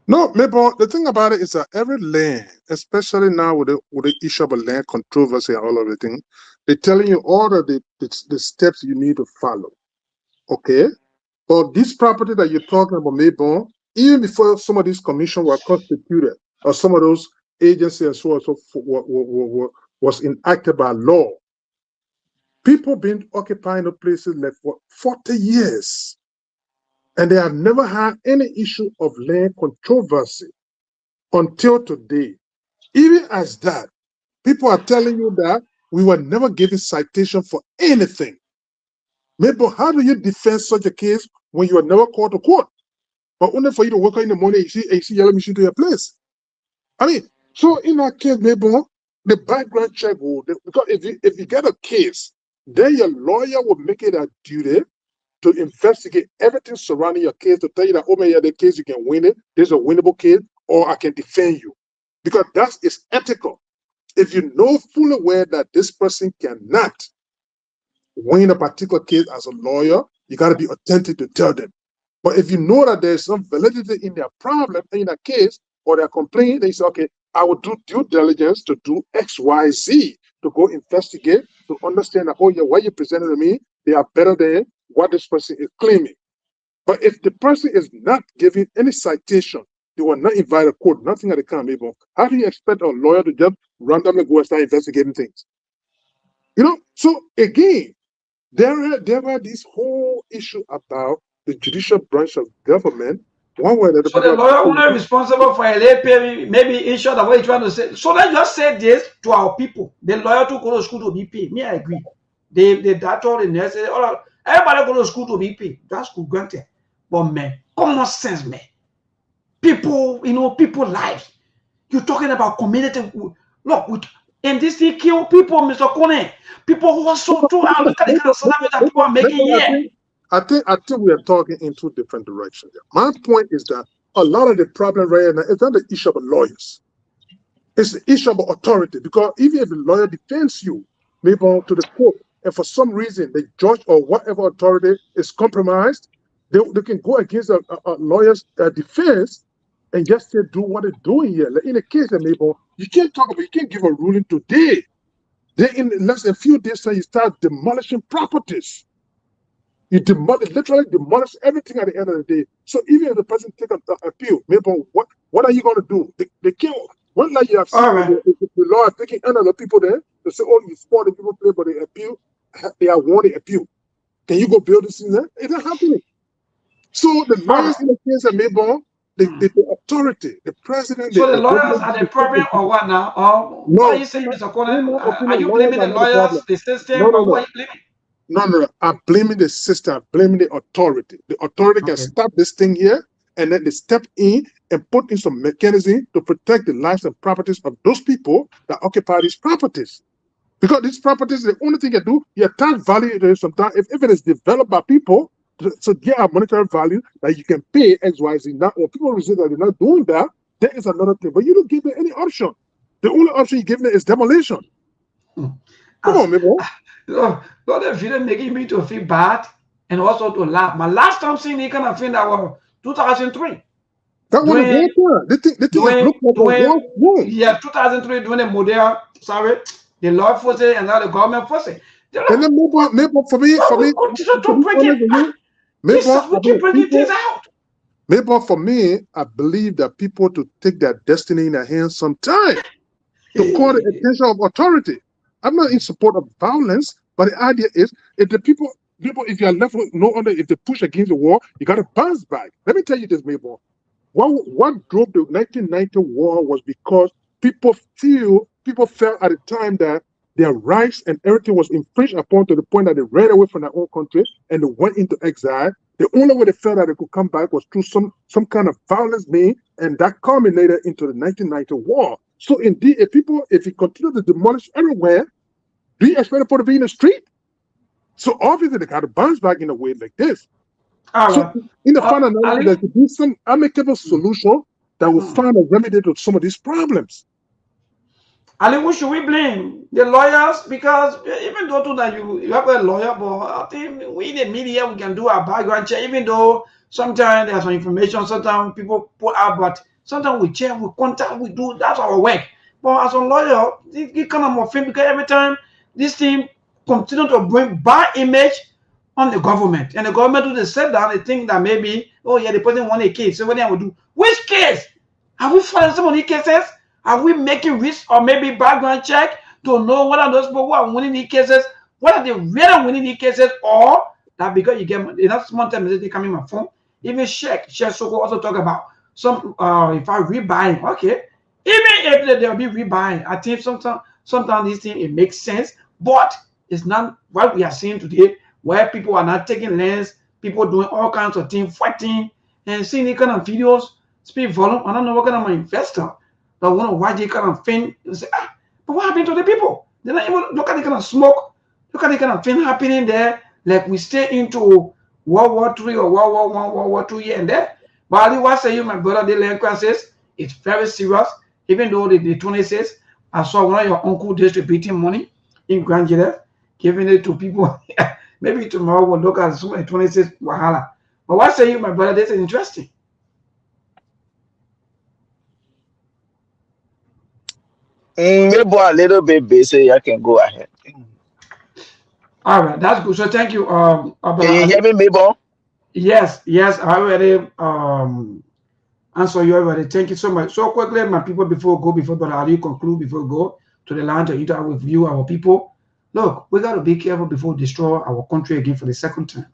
No, maybe the thing about it is that every land, especially now with the issue of land controversy and all of the things, they're telling you all of the steps you need to follow. Okay? But this property that you're talking about, maybe even before some of these commissions were constituted, or some of those agencies and so on so forth was enacted by law, people been occupying the places like for 40 years. And they have never had any issue of land controversy until today. Even as that, people are telling you that we were never given citation for anything. Maybe how do you defend such a case when you are never called to court? But only for you to wake up in the morning and you see yellow machine to your place. I mean, so in that case, maybe the background check will, because if you get a case, then your lawyer will make it a duty to investigate everything surrounding your case to tell you that, oh man, yeah, the case you can win it, there's a winnable case, or I can defend you. Because that is ethical. If you know fully well that this person cannot win a particular case as a lawyer, you got to be authentic to tell them. But if you know that there's some validity in their problem, in a case, or their complaint, they say, okay, I will do due diligence to do X, Y, Z, to go investigate, to understand that, oh yeah, what you presented to me, they are better than what this person is claiming. But if the person is not giving any citation, they will not invite a court, nothing at the time, maybe. How do you expect a lawyer to just randomly go and start investigating things? You know, so again, there were this whole issue about the judicial branch of government. One way that so the lawyer only responsible for a late pay, maybe ensure that what you're trying to say. So let's just say this to our people. The lawyer to go to school to be paid. Me, I agree. The doctor, the nurse, all everybody go to school to be paid. That's good, granted. But man, common sense, man. People, people lives. You're talking about community. Look, and this thing kill people, Mr. Kone. People who are so too out. Look at the kind of salary that people are making here. I think we are talking in two different directions. My point is that a lot of the problem right now is not the issue of lawyers. It's the issue of authority. Because even if the lawyer defends you, maybe to the court, and for some reason the judge or whatever authority is compromised, they can go against a lawyer's defense and just say do what they're doing here. Like in a case that maybe you can't talk about, you can't give a ruling today. Then in less than a few days, you start demolishing properties. You literally demolish everything at the end of the day. So even if the person take an appeal, maybe what are you going to do? They can't. One like you have seen the law is taking other people there. They say, oh, you support the people play, but they appeal. They are wanting appeal. Can you go build this in there? It's not happening. So the lawyers in the case of Mayborn, the authority, the president. So the lawyers are the problem or what now? Or no, what are you saying, Mr. Conan? Are you blaming the lawyers, the system, or what are you blaming? No. I'm blaming the system. I'm blaming the authority. The authority can stop this thing here, and then they step in and put in some mechanism to protect the lives and properties of those people that occupy these properties. Because these properties, the only thing you do, you attach value sometimes. If it is developed by people, so get a monetary value that you can pay X, Y, Z. Now, when people resist that they're not doing that, that is another thing. But you don't give them any option. The only option you give them is demolition. Come on, man. God, the video making me to feel bad and also to laugh. My last time seeing the kind of thing that was 2003. That was a war. The thing looked like a war. Yeah, 2003 doing the model. Sorry, the law forces and now the government forces. And then maybe for me, for me, I believe that people to take their destiny in their hands sometime to call the attention of authority. I'm not in support of violence, but the idea is if the people, if you are left with no other, if they push against the war, you got to bounce back. Let me tell you this, Mayborn. What drove the 1990 war was because people felt at the time that their rights and everything was infringed upon to the point that they ran away from their own country and they went into exile. The only way they felt that they could come back was through some kind of violence being, and that culminated into the 1990 war. So indeed, if you continue to demolish everywhere, do you expect people to be in the street? So obviously they got to bounce back in a way like this. So in the final analysis, there could be some amicable solution that will find a remedy to some of these problems. Ali, who should we blame? The lawyers? Because even though that you have a lawyer, but I think we the media, we can do our background check, even though sometimes there's some information, sometimes people put out, but sometimes we check, we contact, we do, that's our work. But as a lawyer, it kind of more thing because every time this thing continue to bring bad image on the government, and the government do the sit down, they think that maybe, oh yeah, the person won a case, so what they will do? Which case? Have we found some of these cases? Are we making risk or maybe background check to know what are those people who are winning these cases? What are they really winning these cases? Or that because you get enough small time they come in my phone, even check so also talk about some if I rebuying, okay. Even if they'll be rebuying, I think sometimes this thing it makes sense, but it's not what we are seeing today, where people are not taking lands, people doing all kinds of things, fighting and seeing these kind of videos, speak volume. I don't know what kind of investor that want to watch this kind of thing and say, but what happened to the people? They're not even look at the kind of smoke, look at the kind of thing happening there. Like we stay into World War III or World War I, World War II here and there. But I what say you, my brother, the land crisis, it's very serious. Even though the 26, I saw one of your uncle distributing money in Grand Jere, giving it to people. Maybe tomorrow we'll look at some 26 wahala. But what say you, my brother? This is interesting. Maybe a little bit busy. I can go ahead. All right, that's good. So thank you. Can you hear me, Mabel? Yes, I already answer you already. Thank you so much. So quickly, my people, before Brother Ali conclude, before we go to the land to interact with you, our people. Look, we got to be careful before we destroy our country again for the second time.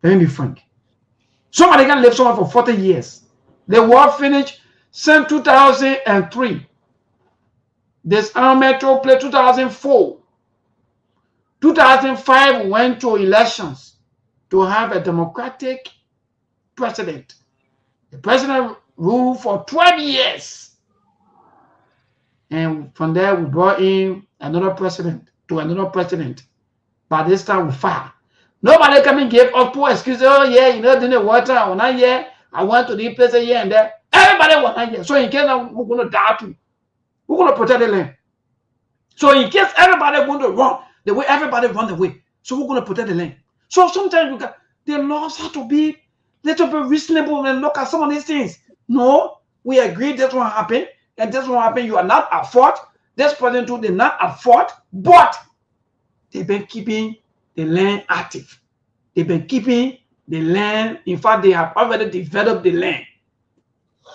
Let me be frank. Somebody can live somewhere for 40 years. The war finished since 2003. This army took place 2004. 2005 went to elections to have a democratic president. The president ruled for 12 years. And from there, we brought in another president to another president. By this time, we fired. Nobody come and give us poor excuses. Oh, yeah, you know, didn't water. I want here. I went to the place here and there. Everybody want here. So in case we're going to die too, we're going to protect the land. So in case everybody going to run the way everybody run away, so we're going to protect the land. So sometimes we got the laws have to be little bit reasonable and look at some of these things. No, we agree this won't happen, and this won't happen. You are not at fault. This person too, they're not at fault, but they've been keeping the land active. They've been keeping the land. In fact, they have already developed the land.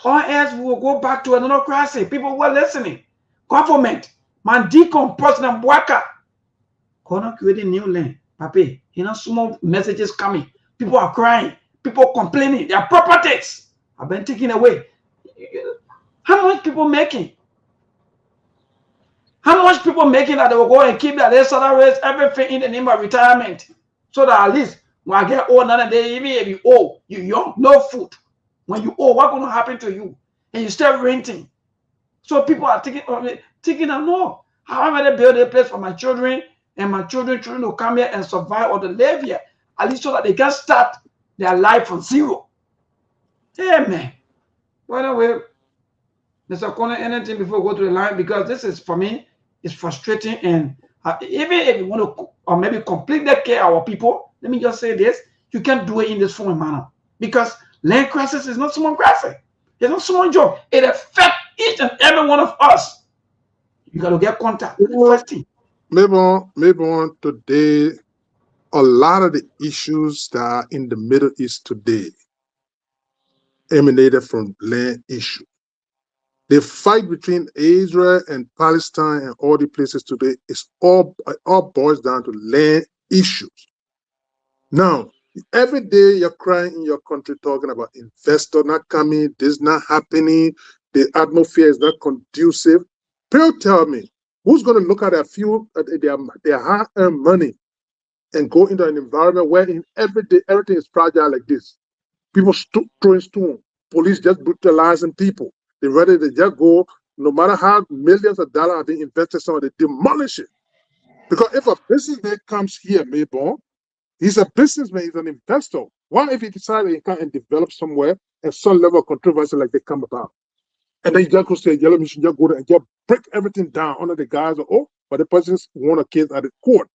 Or else we will go back to another crisis. People were listening. Government, man, decompose and worker. Gonna create a new land. Papi, you know, small messages coming. People are crying. People complaining. Their properties have been taken away. How much people making? How much people making that they will go and keep their salaries, everything in the name of retirement? So that at least when I get old, another day, even if you old, you young, no food. When you old, what's going to happen to you? And you start renting. So people are thinking, no, how am I to build a place for my children and my children to come here and survive or to live here, at least so that they can start their life from zero. Hey, man. By the way, Mr. Corner, anything before we go to the line, because this is, for me, it's frustrating. And even if you want to, or maybe completely care our people, let me just say this, you can't do it in this form manner. Because land crisis is not someone crisis. It's not someone's job. It affects each and every one of us. You got to get contact. First thing. Maybe on today, a lot of the issues that are in the Middle East today emanated from land issue. The fight between Israel and Palestine and all the places today is all boils down to land issues. Now, every day you're crying in your country talking about investor not coming, this not happening, the atmosphere is not conducive. Please tell me, Who's going to look at a few their hard-earned money and go into an environment where in every day everything is fragile like this? People throwing stones, police just brutalizing people. They ready to just go, no matter how millions of dollars are being invested, somewhere they demolish it. Because if a businessman comes here, Mayborn, he's a businessman, he's an investor. Why if he decides to come and develop somewhere and some level of controversy like they come about? And then you just go say, yellow mission, just go there and just break everything down under the guise of, oh, but the president's won a case at the court.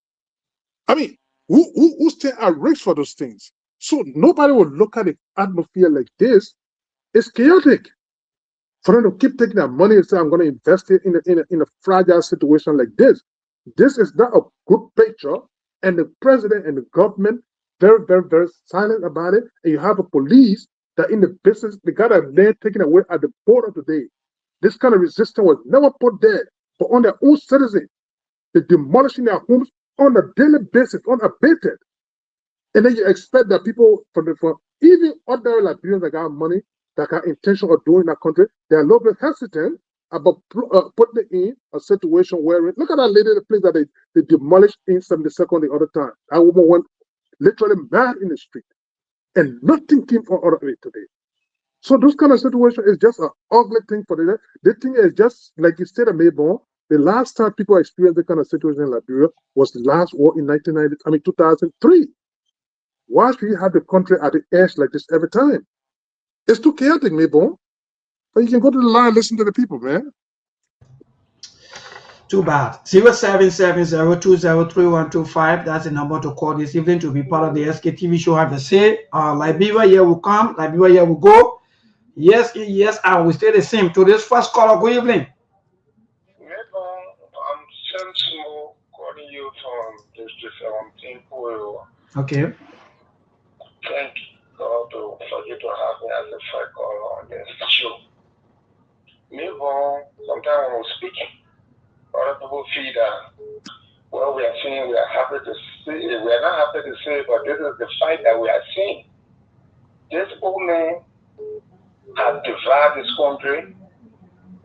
I mean, who stay at risk for those things? So nobody will look at the atmosphere like this. It's chaotic. For them to keep taking their money and say, I'm going to invest it in a fragile situation like this. This is not a good picture. And the president and the government, very, very, very silent about it. And you have a police that in the business, they got a land taken away at the border today. This kind of resistance was never put there, but on their own citizens. They're demolishing their homes on a daily basis, unabated. And then you expect that people from even other Liberians that got money, that got intention of doing that country, they're a little bit hesitant about putting it in a situation where, look at that lady, the place that they demolished in 72nd the other time. That woman went literally mad in the street. And nothing came out of it today. So those kind of situation is just an ugly thing for them. The thing is just, like you said, Mayborn, the last time people experienced that kind of situation in Liberia was the last war in 2003. Why should you have the country at the edge like this every time? It's too chaotic, Mayborn. But you can go to the line and listen to the people, man. Too bad. 0770203125. That's the number to call this evening to be part of the SKTV show. Have a say. Liberia here will come. Liberia here will go. Yes, I will stay the same. To this first caller, good evening. I'm Sensual calling you from District 17. Okay. Thank God for you to have me as a first caller on this show. Sometimes when we're speaking, other people feel that what we are seeing, we are happy to see. We are not happy to see, but this is the fight that we are seeing. This old man has divided this country,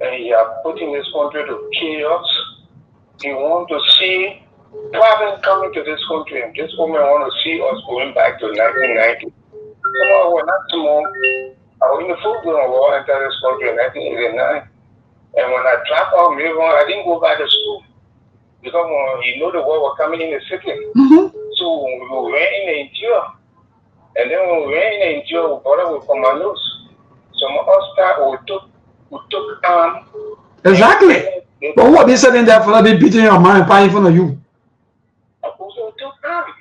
and he has put in this country to chaos. He wants to see problems coming to this country, and this old man wants to see us going back to 1990. Somehow, we're not small. I was in the full-blown war into this country in 1989. And when I dropped out, I didn't go back to school because you know the war was coming in the city. So we were in the interior. And then when we were in the interior, we brought up with commandos. Some of us we took Exactly. But what they said in there for they beating your mind in front of you? Also, we took arms.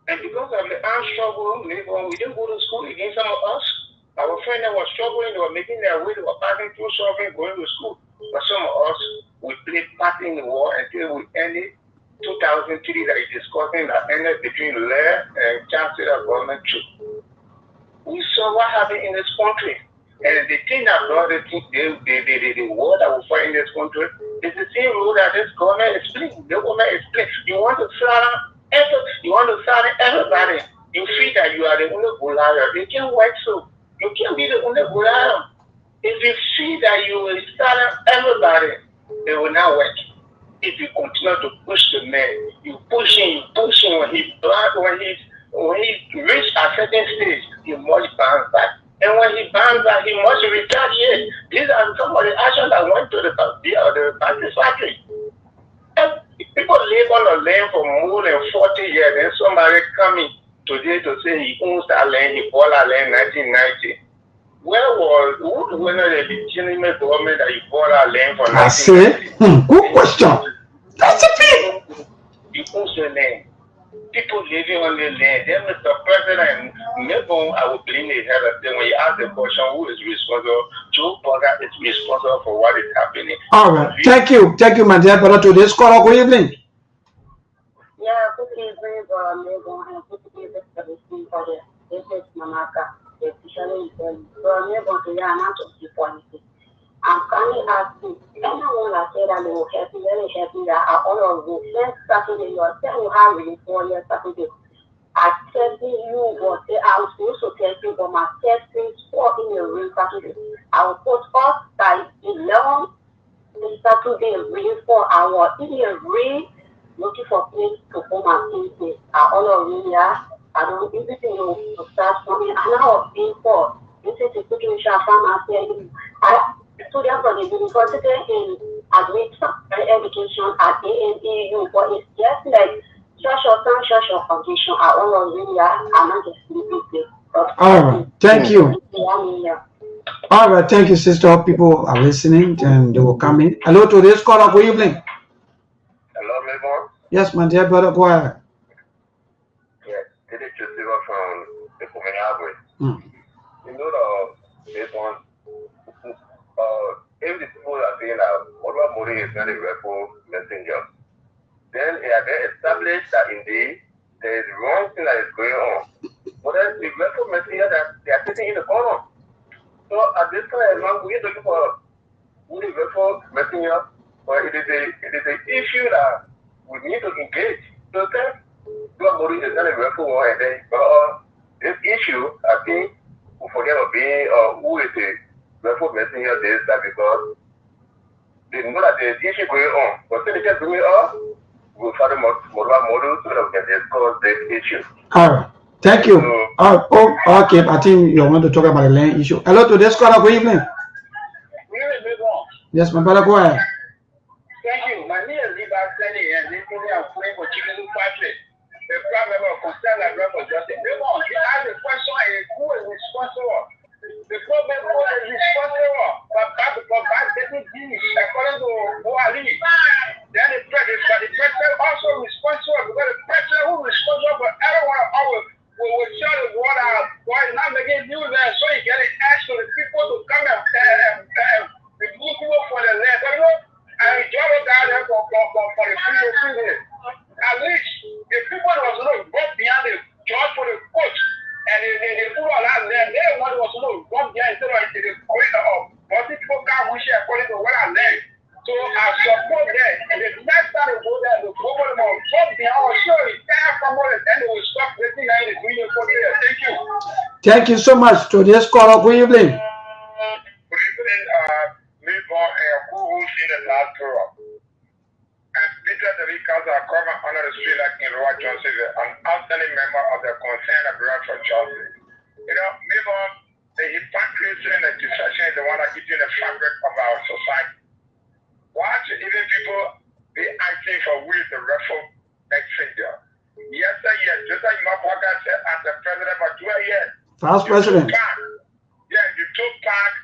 And because of the armed struggle, we didn't go to school against some of us. Our friends that were struggling, they were making their way, they were passing through suffering, going to school. But some of us, we played part in the war until we ended 2003 that is discussing that ended between Lair and Chancellor government troop. We saw what happened in this country. And the thing that brought the war that we fight in this country is the same rule that this government is playing. The government is playing. You want to silence everybody. You feel that you are the only Goliath. It can't work so. You can't be the only Goliath. If you see that you will silence everybody, it will not work. If you continue to push the man, you push him when he reaches a certain stage, he must bounce back. And when he bounces back, he must retaliate. These are some of the actions that went to the factory. And people live on the land for more than 40 years, and somebody coming today to say he owns that land, he bought that land in 1990. Who was the legitimate government that you bought our land for? I say, good question. That's the thing. You own the land. People living on the land. Then Mr. President, maybe I would blame the head of them when you ask the question who is responsible. Joe Bugger is responsible for what is happening. All right. Thank you, my dear brother. To this call, good evening. Yeah, good evening, and good evening for the team for the business Mamaka. I'm kindly asking anyone that said that they will help you, very happy that are all of you. Next Saturday, you are saying you have really 4 years Saturday. I tell you what I was supposed to tell you, but my testing for in the room Saturday. I will put up by 11 Saturday rain for our rain looking for place to come and see all of you here. I don't everything to start from me. And now being for this is a situation farmers I students from the university in admit education at ANEU, but it's just like social condition are all of you here. I'm not just sleeping. All right, thank you. All right, thank you, sister. People are listening and they will come in. Hello to this caller. Good evening. Hello, Melbourne. Yes, my dear brother, go ahead. Yes, this is Joseph from the Copenhagen. You know, this one, if the people are saying that Modern Modi is not a rightful messenger, then it has been established that indeed there is wrong thing that is going on. But then the rightful messenger that they are sitting in the corner. So at this time, we are looking for who is rightful messenger, but it is an issue that we need to engage. So then, Modi is not a rightful one, and then this issue, I think, we forget about being who is the rightful messenger this that because they know that there is issue going on. But so they can bring it up, we'll follow model so that we can discuss this issue. All right. Thank you. Okay, I think you want to talk about the land issue. Hello to this caller. Good evening. Yes, my brother, go ahead. Thank you. My name is Liba Sani, and this morning I'm praying for Chicken Patrick. The prime member of concern like for justice. Raymond, you asked the question who is responsible. The problem who is responsible for bad getting deeds according to Boali. Then the president also responsible because the president who is responsible for everyone always will share the water while not making news there so he can ask for the people to come and remove people for the land. But you know, and John down there for the free. At least the people that was going to go behind the judge for the court and they put all that land, they want was going to go behind instead of the corridor of. But people can't wish according to what I learned. So I support that. And the next time they go there, the government will go behind or show it. And they will stop letting that in the green for there. Thank you. Thank you so much to this caller. Good evening. Good evening, Milborn and who see the last tour. And Peter the Council are covered under the street like in Roy Johnson, an outstanding member of the Concerned Bureau for Justice. You know, Milborn, the hypocrisy and the deception is the one that eating the fabric of our society. Why should even people be acting for who is the rightful messenger? Yes, sir, yes. Just like my brother said, as the president for 2 years. Vice President. Yeah, you took part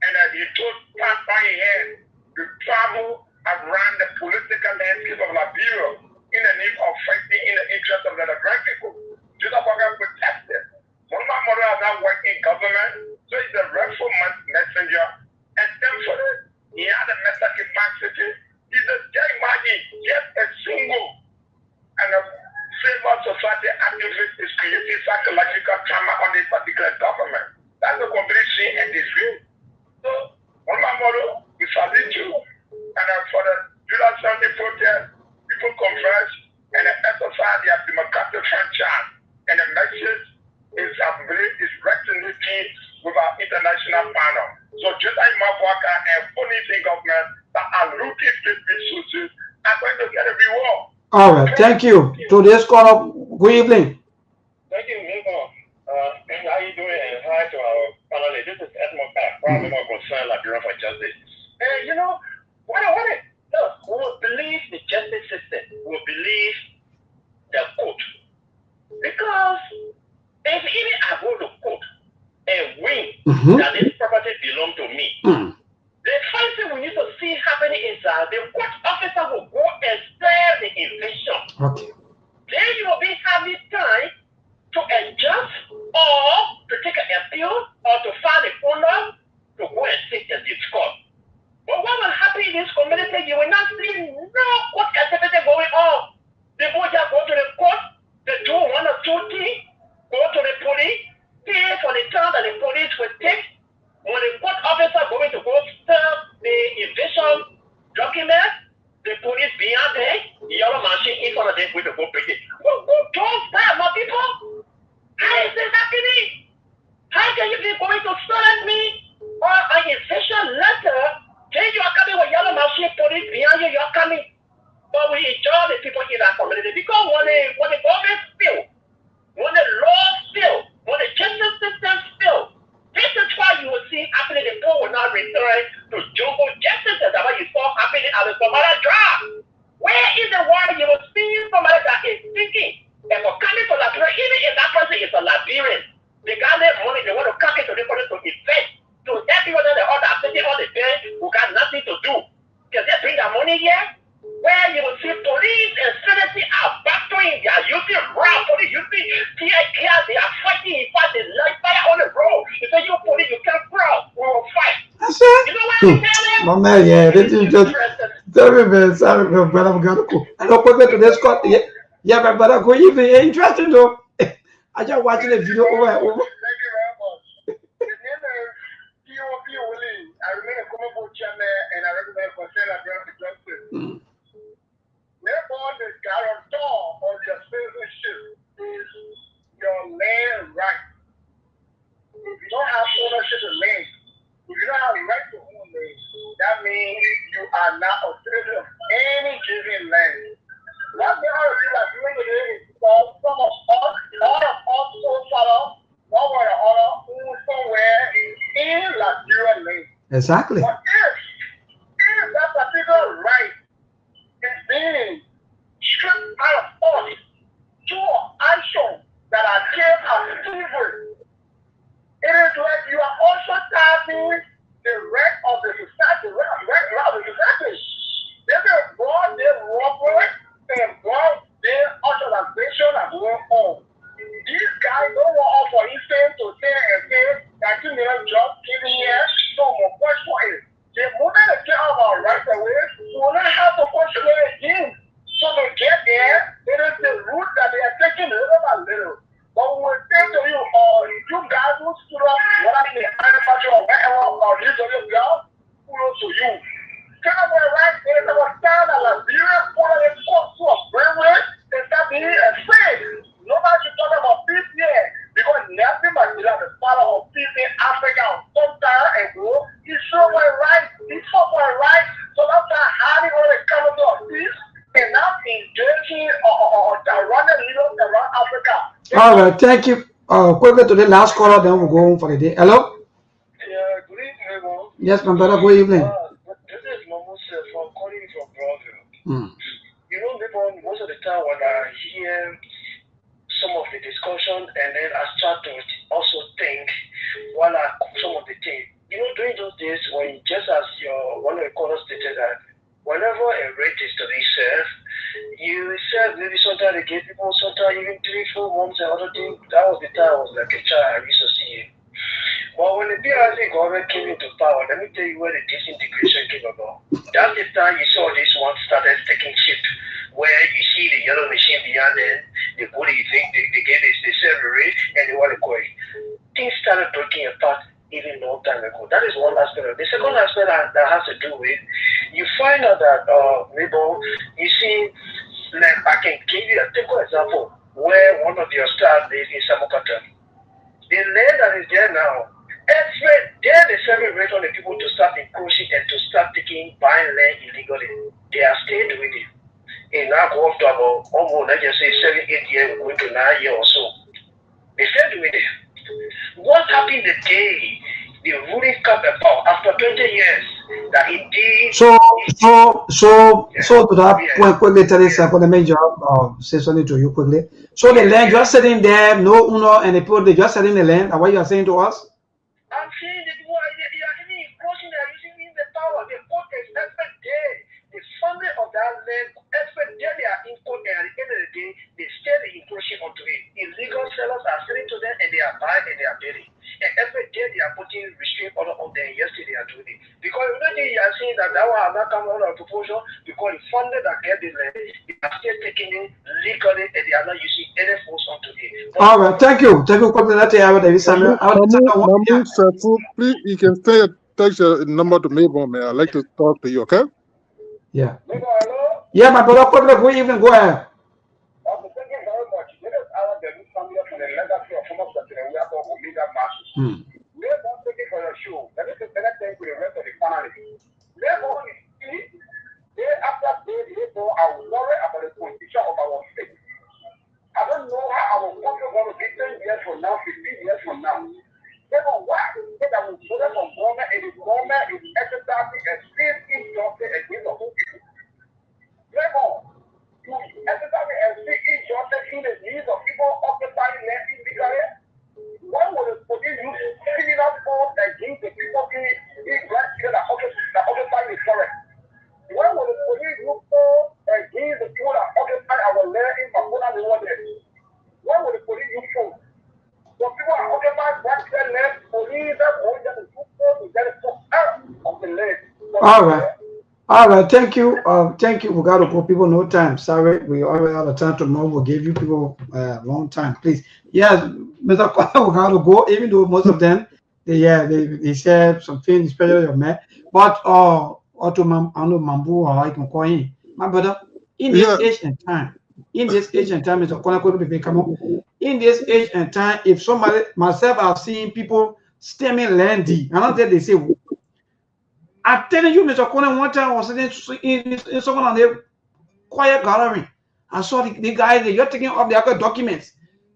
and you took part by your hand to travel around the political landscape of Liberia in the name of fighting in the interest of the black people. Just like I protested. One of my mother has not worked in government, so he's a rightful messenger. And thankfully, he had a mental capacity. He's a imagine, just a single and a civil society activist is creating psychological trauma on this particular government. That's a complete shame and disgrace. So, one of my mother, we salute you. And for the July 70 protest, people converge and exercise their democratic franchise. And the message is, I believe, is resonating with our international panel. So just like Mabwaka and police in government that are looking for resources are going to get a reward. All right, thank you. To this caller, good evening. Thank you, Milton. How you doing? And hi to our panelists. This is Edmond Pack, Prime Member of Concern Bureau for Justice. And you know, what look, we will believe the justice system. We will believe the court. Because if even I go to court and win that this property belongs to me, the first thing we need to see happening is that the court officer will go and serve the eviction. Okay. Then you will be having time to adjust or to take an appeal or to file a owner to go and sit in this court. But what will happen in this community, you will not see no court activity going on. People just go to the court, they do one or two things, go to the police, pay for the time that the police will take. When the court officer going to go serve the eviction document, the police beyond there, the yellow machine in front of them going to go pick it. Who does that, my people? How is this happening? How can you be going to Mama, yeah, this is just tell me, man, sorry, but I'm gonna go. I don't forget to this cut. Yeah, but I'm going to be interested though. I just watching the video over and over. I remain a common book chairman and I recommend concern address the justice. Therefore, the guarantor of your citizenship is your land right. If you don't have ownership of land, if you don't have the right to own land, that means you are not a citizen of any given land. What they are doing today is for some of us, all of us so far, one way or other, who somewhere in Liberia land. Exactly. But if that particular right is being stripped out of us to actions that are kept as slavery, it is like you are also tapping the right of the society, right of the society. They can brought their robbery and brought their authorization and going on. These guys don't want for instance to say and say that you know just giving here so more question is the moment they get our rights away, we will not have to question it again. So to get there, it is the route that they are taking little by little. But we will say to you, you guys who stood up, whether in the manufacturer or wherever, or you to your girl, kudos to you. Kind of right, there is our stand at Liberia, for the court to a brainwave, instead of being afraid. Nobody should talk about peace here, because nothing but the father of peace in Africa, sometime ago, he showed my right, he fought my right, so that's how he want to come to a peace, and now engaging or running leaders around Africa. All right, thank you. Quickly to the last caller, then we'll go home for the day. Hello? Yeah, good evening. Yes, my brother, good evening. This is Mamus from calling from Brazil. You know, people, most of the time when I hear some of the discussion and then I start to also think while some of the things, you know, during those days when just as your one of the callers stated that whenever a rate is to be served, you said maybe sometimes they give people sometimes even 3-4 months and other things. That was the time I was like a child, I used to see it. But when the PRC government came into power, let me tell you where the disintegration came about. That's the time you saw this one started taking shape, where you see the yellow machine behind them, they put it, they get this, they sell the rate, and they want to go. Things started breaking apart even long time ago. That is one aspect. The second aspect that has to do with, you find out that, maybe you see, like I can give you a typical example, where one of your stars lives in Samokata. The land that is there now, every day they celebrate on the people to start encroaching and to start buying land illegally. They are staying with it. And now go up to about almost, let's just say 7-8 years, going to 9 years or so. They stayed with it. What happened the day the ruling come about after 20 years that indeed? So to that point, quickly, tell us for the major say something to you quickly. So the land just sitting there, no owner, and the people they just selling the land. And what you are saying to us? I'm saying that they are even encroaching, they are using the power. They put every day. The family of that land, every day they are encroaching, and at the end of the day, they still encroaching onto it. Illegal sellers are selling to them, and they are buying and they are bidding. And every day they are putting restraint order on them. Yesterday they are doing it. Because you are saying that one has not come out of proportion because the funded that get the land, they are still taking it legally and they are not using any force onto it. All right, thank you. Thank you. Please, you can text your number to me, man. I'd like to talk to you, okay? Yeah. Yeah, my brother, go even go ahead. Thank you very much. Let us allow the new family to the legacy of former president. We are going to lead that marches. We are going to take it for your show. That is the better thing for the rest of the family. We are going to see day after day, therefore, I will worry about the condition of our state. I don't know how our country is going to be 10 years from now, 15 years from now. Therefore, why is it that we voted for government and the government is exercising a state injustice against the whole people? Therefore, to exercise a state injustice in the needs of people occupying land illegally, why would the police use criminal force against the people in black people that occupy the forest? Why would the police use force against the people that occupy our land in Bakuna the water? Why would the police use force? So people are occupying black land, police are going to use force to get it. of the lake. All right. All right, thank you. Thank you. We got to go. People, no time. Sorry, we already out of time. Tomorrow we'll give you people long time, please. Yes, Mr. Kwame, we got to go. Even though most of them, they said something, especially your man. But Otto Mambu, or I can call him, my brother. In this age and time, Mr. Kwame could be come up. In this age and time, if somebody myself, I've seen people stemming landy, and not that they say. I'm telling you, Mr. Conan, one time I was sitting in someone on the quiet gallery. I saw the guy, you're taking up the other documents.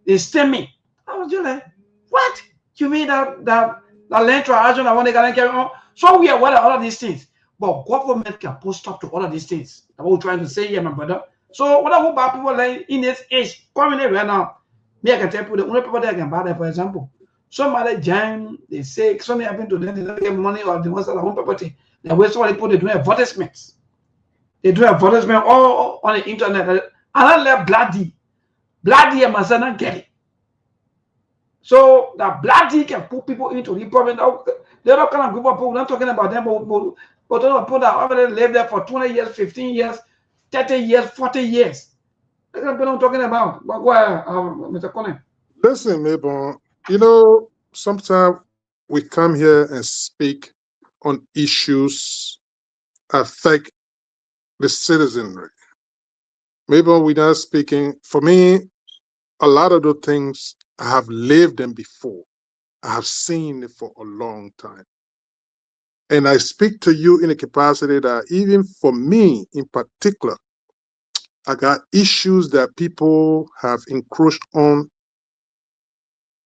They stem me. I was just like, what? You mean that land transaction I want to carry on? So we are what are all of these things. But government can put stop to all of these things. That's what we're trying to say here, my brother. So what about people like in this age coming in right now? Me, I can tell you the only people that can buy that, for example. Somebody jam, they say something happened to them, they don't get money or they want to sell their own property. They waste all people, they do advertisements. They do advertisement all on the internet. And I let bloody and my son get it. So that bloody can put people into the problem. They're not kind of group of people, we're not talking about them, but those people that already live there for 20 years, 15 years, 30 years, 40 years. That's what I'm talking about. But why, Mr. Conan? Listen, Mabon, you know, sometimes we come here and speak on issues affect the citizenry. Maybe we're not speaking. For me, a lot of the things I have lived them before. I have seen it for a long time. And I speak to you in a capacity that even for me in particular, I got issues that people have encroached on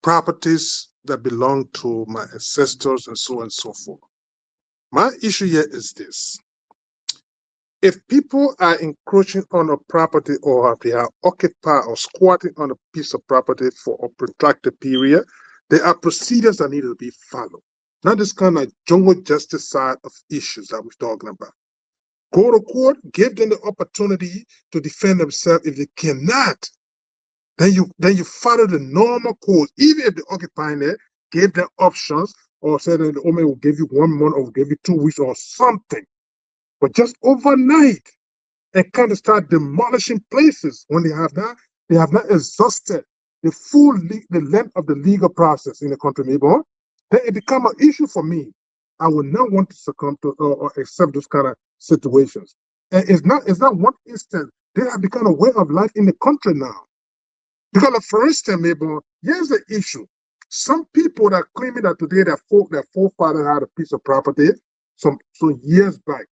properties that belong to my ancestors and so on and so forth. My issue here is this. If people are encroaching on a property or they are occupied or squatting on a piece of property for a protracted period, there are procedures that need to be followed. Not this kind of jungle justice side of issues that we're talking about. Go to court, give them the opportunity to defend themselves. If they cannot, then you follow the normal course. Even if they're occupying it, give them options or say that the owner will give you 1 month or will give you 2 weeks or something. But just overnight and kind of start demolishing places when they have not exhausted the length of the legal process in the country, maybe, then it become an issue for me. I would not want to succumb to or accept those kind of situations. And it's not one instance. They have become a way of life in the country now. Because for instance, maybe, here's the issue. Some people that are claiming that today their forefather had a piece of property some years back.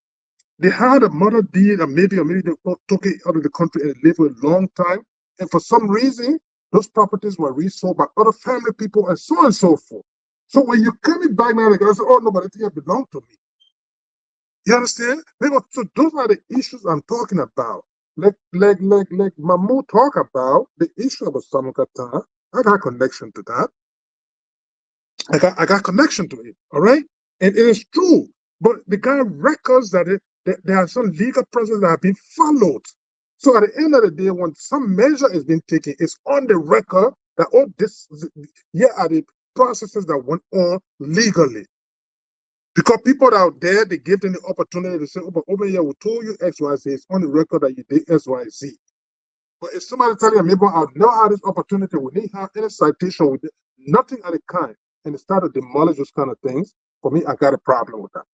They had a mother deed, or maybe they took it out of the country and lived for a long time. And for some reason, those properties were resold by other family people and so on and so forth. So when you coming back now, they say, oh, no, but it belongs to me. You understand? So those are the issues I'm talking about. Like Mahmoud talk about the issue of Samukata. I got connection to that. I got connection to it, all right? And it is true. But the guy records that there are some legal processes that have been followed. So at the end of the day, when some measure is being taken, it's on the record that here are the processes that went on legally. Because people out there, they give them the opportunity to say, oh, but over here, we told you X, Y, Z. It's on the record that you did X, Y, Z. But if somebody tell you, maybe I've never had this opportunity, we didn't have any citation, we did nothing of the kind, and they start to demolish those kind of things, for me, I got a problem with that.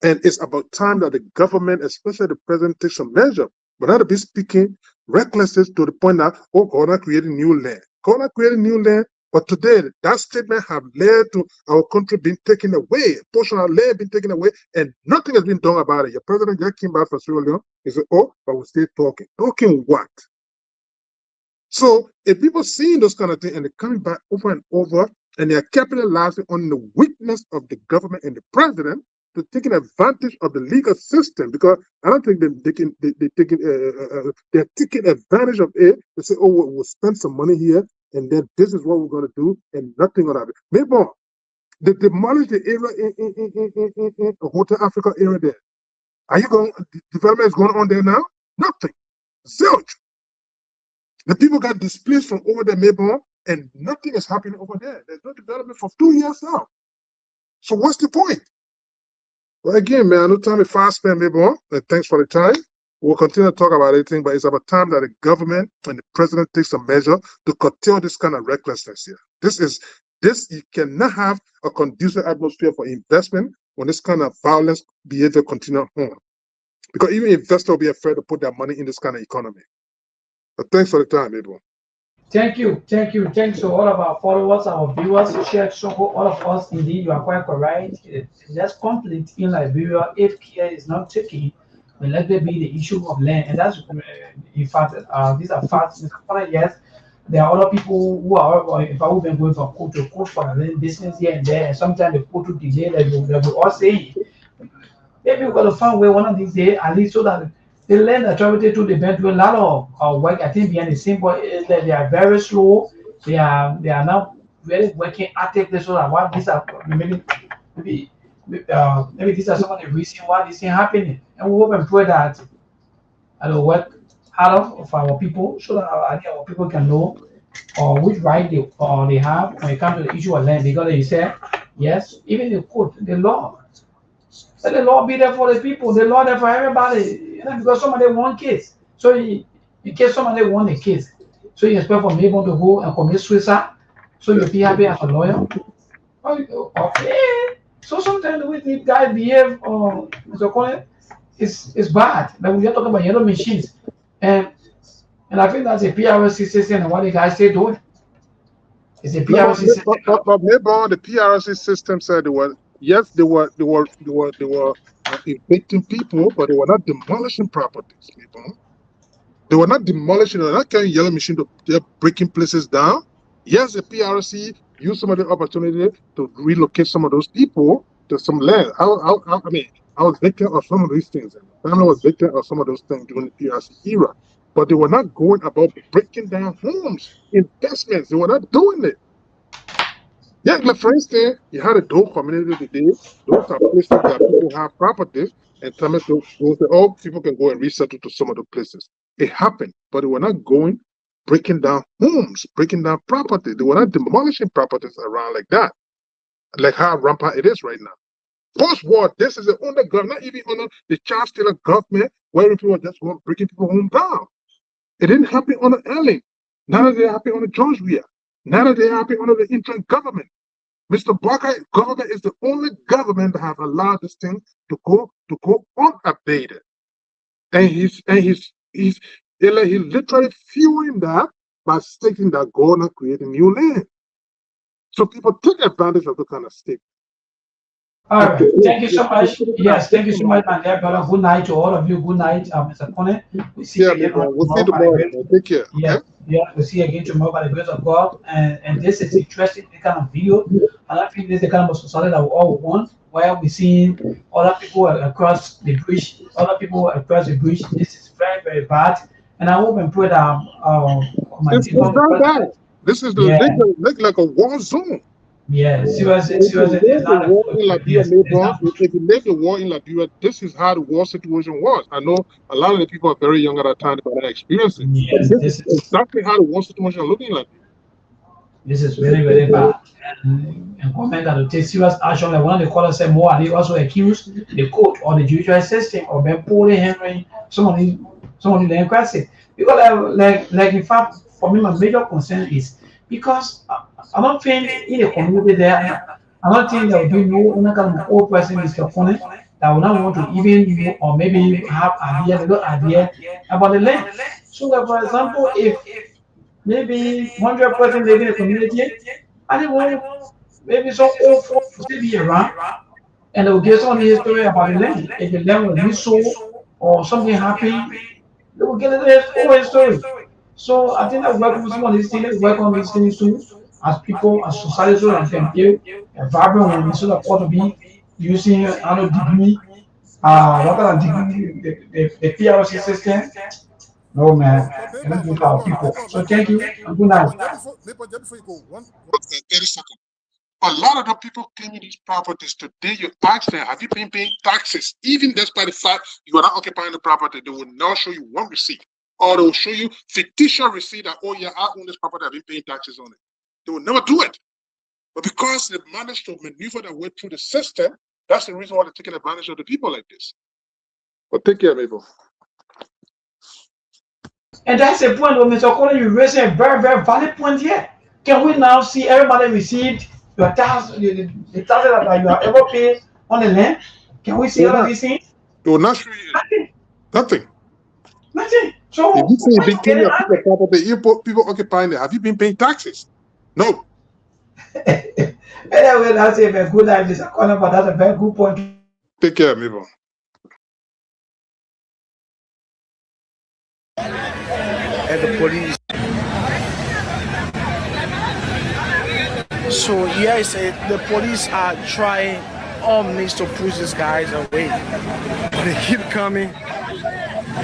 And it's about time that the government, especially the president, takes some measure. But not to be speaking recklessly to the point that, oh, God, not creating new land. God not creating new land. But today, that statement have led to our country being taken away, a portion of our land being taken away, and nothing has been done about it. Your president just came back from Sierra Leone. He said, oh, but we're still talking. Talking what? So if people seeing those kind of things and they're coming back over and over, and they're capitalizing on the weakness of the government and the president, to taking advantage of the legal system, because I don't think they're taking advantage of it. They say, oh, we'll spend some money here, and then this is what we're going to do, and nothing gonna happen. Maybe they demolish the area in Hotel Africa area there. Are you going? Development is going on there now? Nothing. Zilch. The people got displaced from over there, maybe, and nothing is happening over there. There's no development for 2 years now. So what's the point? Well, again, man, no time to fast spend, maybe on. And thanks for the time. We'll continue to talk about anything, but it's about time that the government and the president takes a measure to curtail this kind of recklessness here. This you cannot have a conducive atmosphere for investment when this kind of violence behavior continue on. Because even investors will be afraid to put their money in this kind of economy. But thanks for the time, everyone. Thank you. Thanks to all of our followers, our viewers, share so all of us. Indeed, you are quite correct. It's just complete in Liberia. If care is not taken, will let there be the issue of land, and that's in fact these are facts. Yes, there are other people who are if I have been going from court to court for the land business here and there, and sometimes the court will delay. They will all say maybe we're gonna find a way one of these days at least so that the land authority to the been doing a lot of work. I think behind the scene, but is that they are very slow. They are not really working actively so that what these are maybe maybe these are some of the reasons why this is happening. And we hope and pray that I will work hard for our people so that our people can know which right they have when it comes to the issue of land. Because you said yes, even the court, the law. Let the law be there for the people, the law there for everybody. You know, because somebody want kids. So in case somebody want a case, so you expect from able to go and commit suicide, so you'll be happy as a lawyer. Okay. So sometimes the way these guys behave is bad. Like we are talking about yellow machines. And I think that's a PRC system and what the guys say doing. It's a PRC system. But maybe the PRC system said they were evicting people, but they were not demolishing properties. They were not demolishing. They were not carrying yellow machine they're breaking places down. Yes, the PRC used some of the opportunity to relocate some of those people to some land. I was victim of some of these things. The family was victim of some of those things during the PRC era. But they were not going about breaking down homes, investments. They were not doing it. Yeah, like for instance, you had a Dole community today. Those are places that people have properties, and Thomas goes, oh, people can go and resettle to some of the places. It happened, but they were not going, breaking down homes, breaking down property. They were not demolishing properties around like that, like how rampant it is right now. Post-war, this is the only government, not even under the Charles Taylor government, where people were just going breaking people home down. It didn't happen under Ellen. None of it happened under George Weah. None of it happened under the interim government. Mr. Barker government is the only government that have allowed this thing to go unabated. And he literally fueling that by stating that God not creating new land. So people take advantage of the kind of state. All right. Thank you so much. Yes, thank you so much, my dear brother. Good night to all of you. Good night, Mr. Kone. We'll see you again tomorrow. Take care. Yeah, we'll see you again tomorrow by the grace of God. And this is interesting kind of video. And I think this is the kind of society that we all want, where we're seeing other people across the bridge, This is very, very bad. And I hope and pray that it's not bad. This is like a war zone. Yeah, seriously. If you make the war in Liberia, this is how the war situation was. I know a lot of the people are very young at that time, but I experienced it. Yes, this is exactly how the war situation is looking like. This is very, very bad. And government got to take serious action. Like one of the callers said, more, they also accused the court or the judicial system of being poorly handling some of the democracy. Because like in fact, for me, my major concern is because I don't think in the community there, I don't think there will be no kind of old person, Mr. Kone, that will not want to even know or maybe have little idea about the land. So, like, for example, if maybe 100% live in a community, and they want maybe some old folks to still be around, and they will get some of the history about the land. If the land was resold or something happened, they will get the whole story. So I think that welcome some of these things, welcome these things too, as people, as society, so that can build a vibrant one, so that ought to be using another degree, what kind of degree, the PRC system. No man, cannot do our people. So thank you and good night. Before you go, 30 seconds. A lot of the people claiming these properties today, you ask them, have you been paying taxes? Even despite the fact you are not occupying the property, they will not show you one receipt. Or they will show you fictitious receipt that, oh yeah, I own this property, I've been paying taxes on it. They will never do it. But because they managed to maneuver their way through the system, That's the reason why they're taking advantage of the people like this. But take care, Mabel. And that's a point where Mr. Colin, you raised a very, very valid point here. Can we now see everybody received your tax, the taxes that you are ever paid on the land? Can we see all of these things? They will not show you nothing. Nothing. So if you say a big thing of property, people occupying it, have you been paying taxes? No. Anyway, that's a very good life, Mr. Colin, but that's a very good point. Take care, Mabel. And the police. So yeah, I said the police are trying all means to push these guys away. But they keep coming.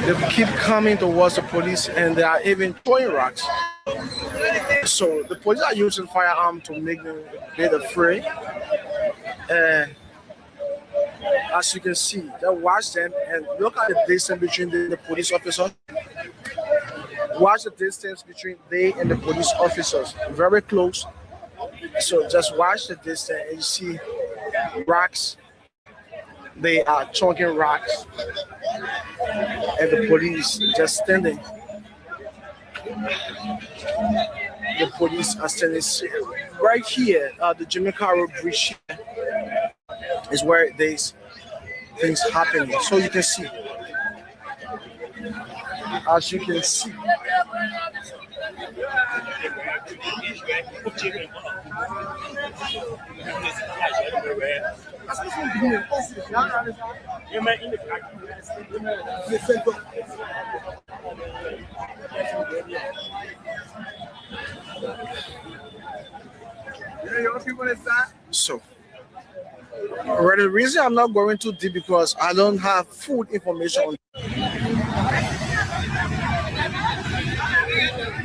They keep coming towards the police, and they are even throwing rocks. So the police are using firearms to make them a bit afraid. As you can see, they watch them and look at the distance between the police officers. Watch the distance between they and the police officers. Very close. So just watch the distance and you see rocks. They are chunking rocks. And the police just standing. The police are standing right here. The Jamaica Road Bridge is where there's things happening. So you can see. As you can see. So, the reason I'm not going too deep because I don't have full information.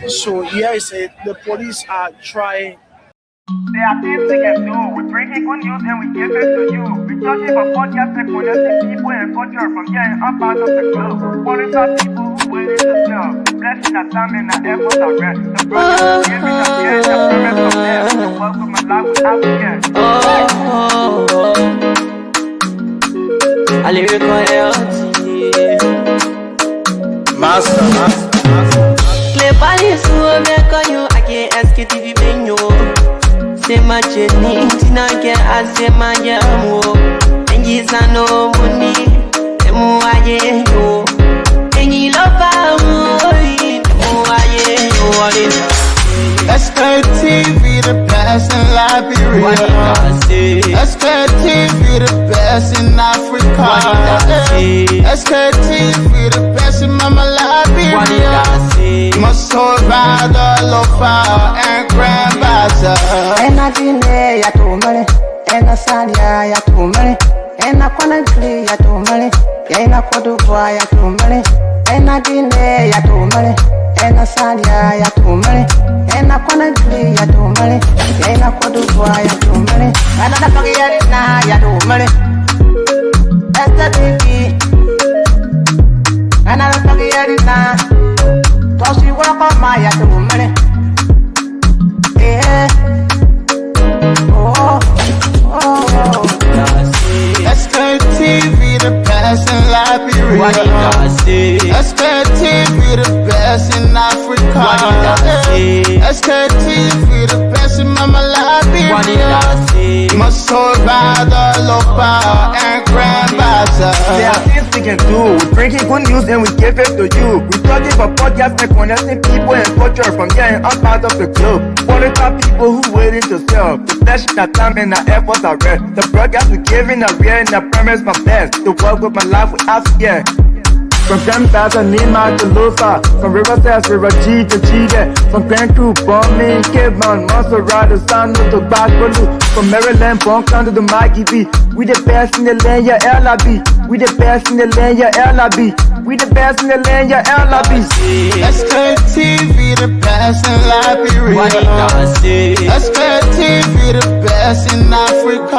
So yeah, I said the police are trying. There are things we can do. We bring in good news and we give it to you. We talking about podcasts and connecting people and culture from here and up out of the club. Foreign people who waiting to sell. The blessing that time and the efforts are rest. The brothers who giving us here and the promise of them. The welcome and life without fear. I lyrical health. Master. Play police who make on you. I can't Sktv-Lib. Say my journey, Tina get I say my jamo. And you no money, the more I yo. And you love Sktv, the best in Liberia. Sktv, the best in Africa. Sktv, the best in Mama Liberia. Must hold by the lofa and grandbaza. And I delay ya to money, and I salia ya to money, and I wanna play ya to money, and I could do ya to money, and I delay ya to money, and I salia ya to money, and I wanna play ya to money, and I could do ya to money, and I forget it now ya to money. That's the baby, and I forget it now. Cause you walk on my ya to money. Yeah. Sktv, the best in Liberia. Sktv, the best in Africa. Sktv, the best in Mama Liberia. Must hold by the lofa and grandbaza. There are things we can do. We bring in good news and we give it to you. We talking about podcasts and connecting people and culture from here and up out of the club. Foreign people who waiting to sell. The blessing that time and the efforts are rest. The broadcast we giving a real and the promise my best. The world with my life without fear. From Grandfather Nima to Lufa, from Riverside to Raji to Chide, from Grand Crew, Bombing, Kidman, Montserrat, San to Backwalu, from Maryland, Bonkan to the Mikey B. We the best in the land, yeah, LIB. We the best in the land, yeah, LIB. We the best in the land, yeah, LIB. Sktv, the best in Liberia. Sktv, the best in Africa.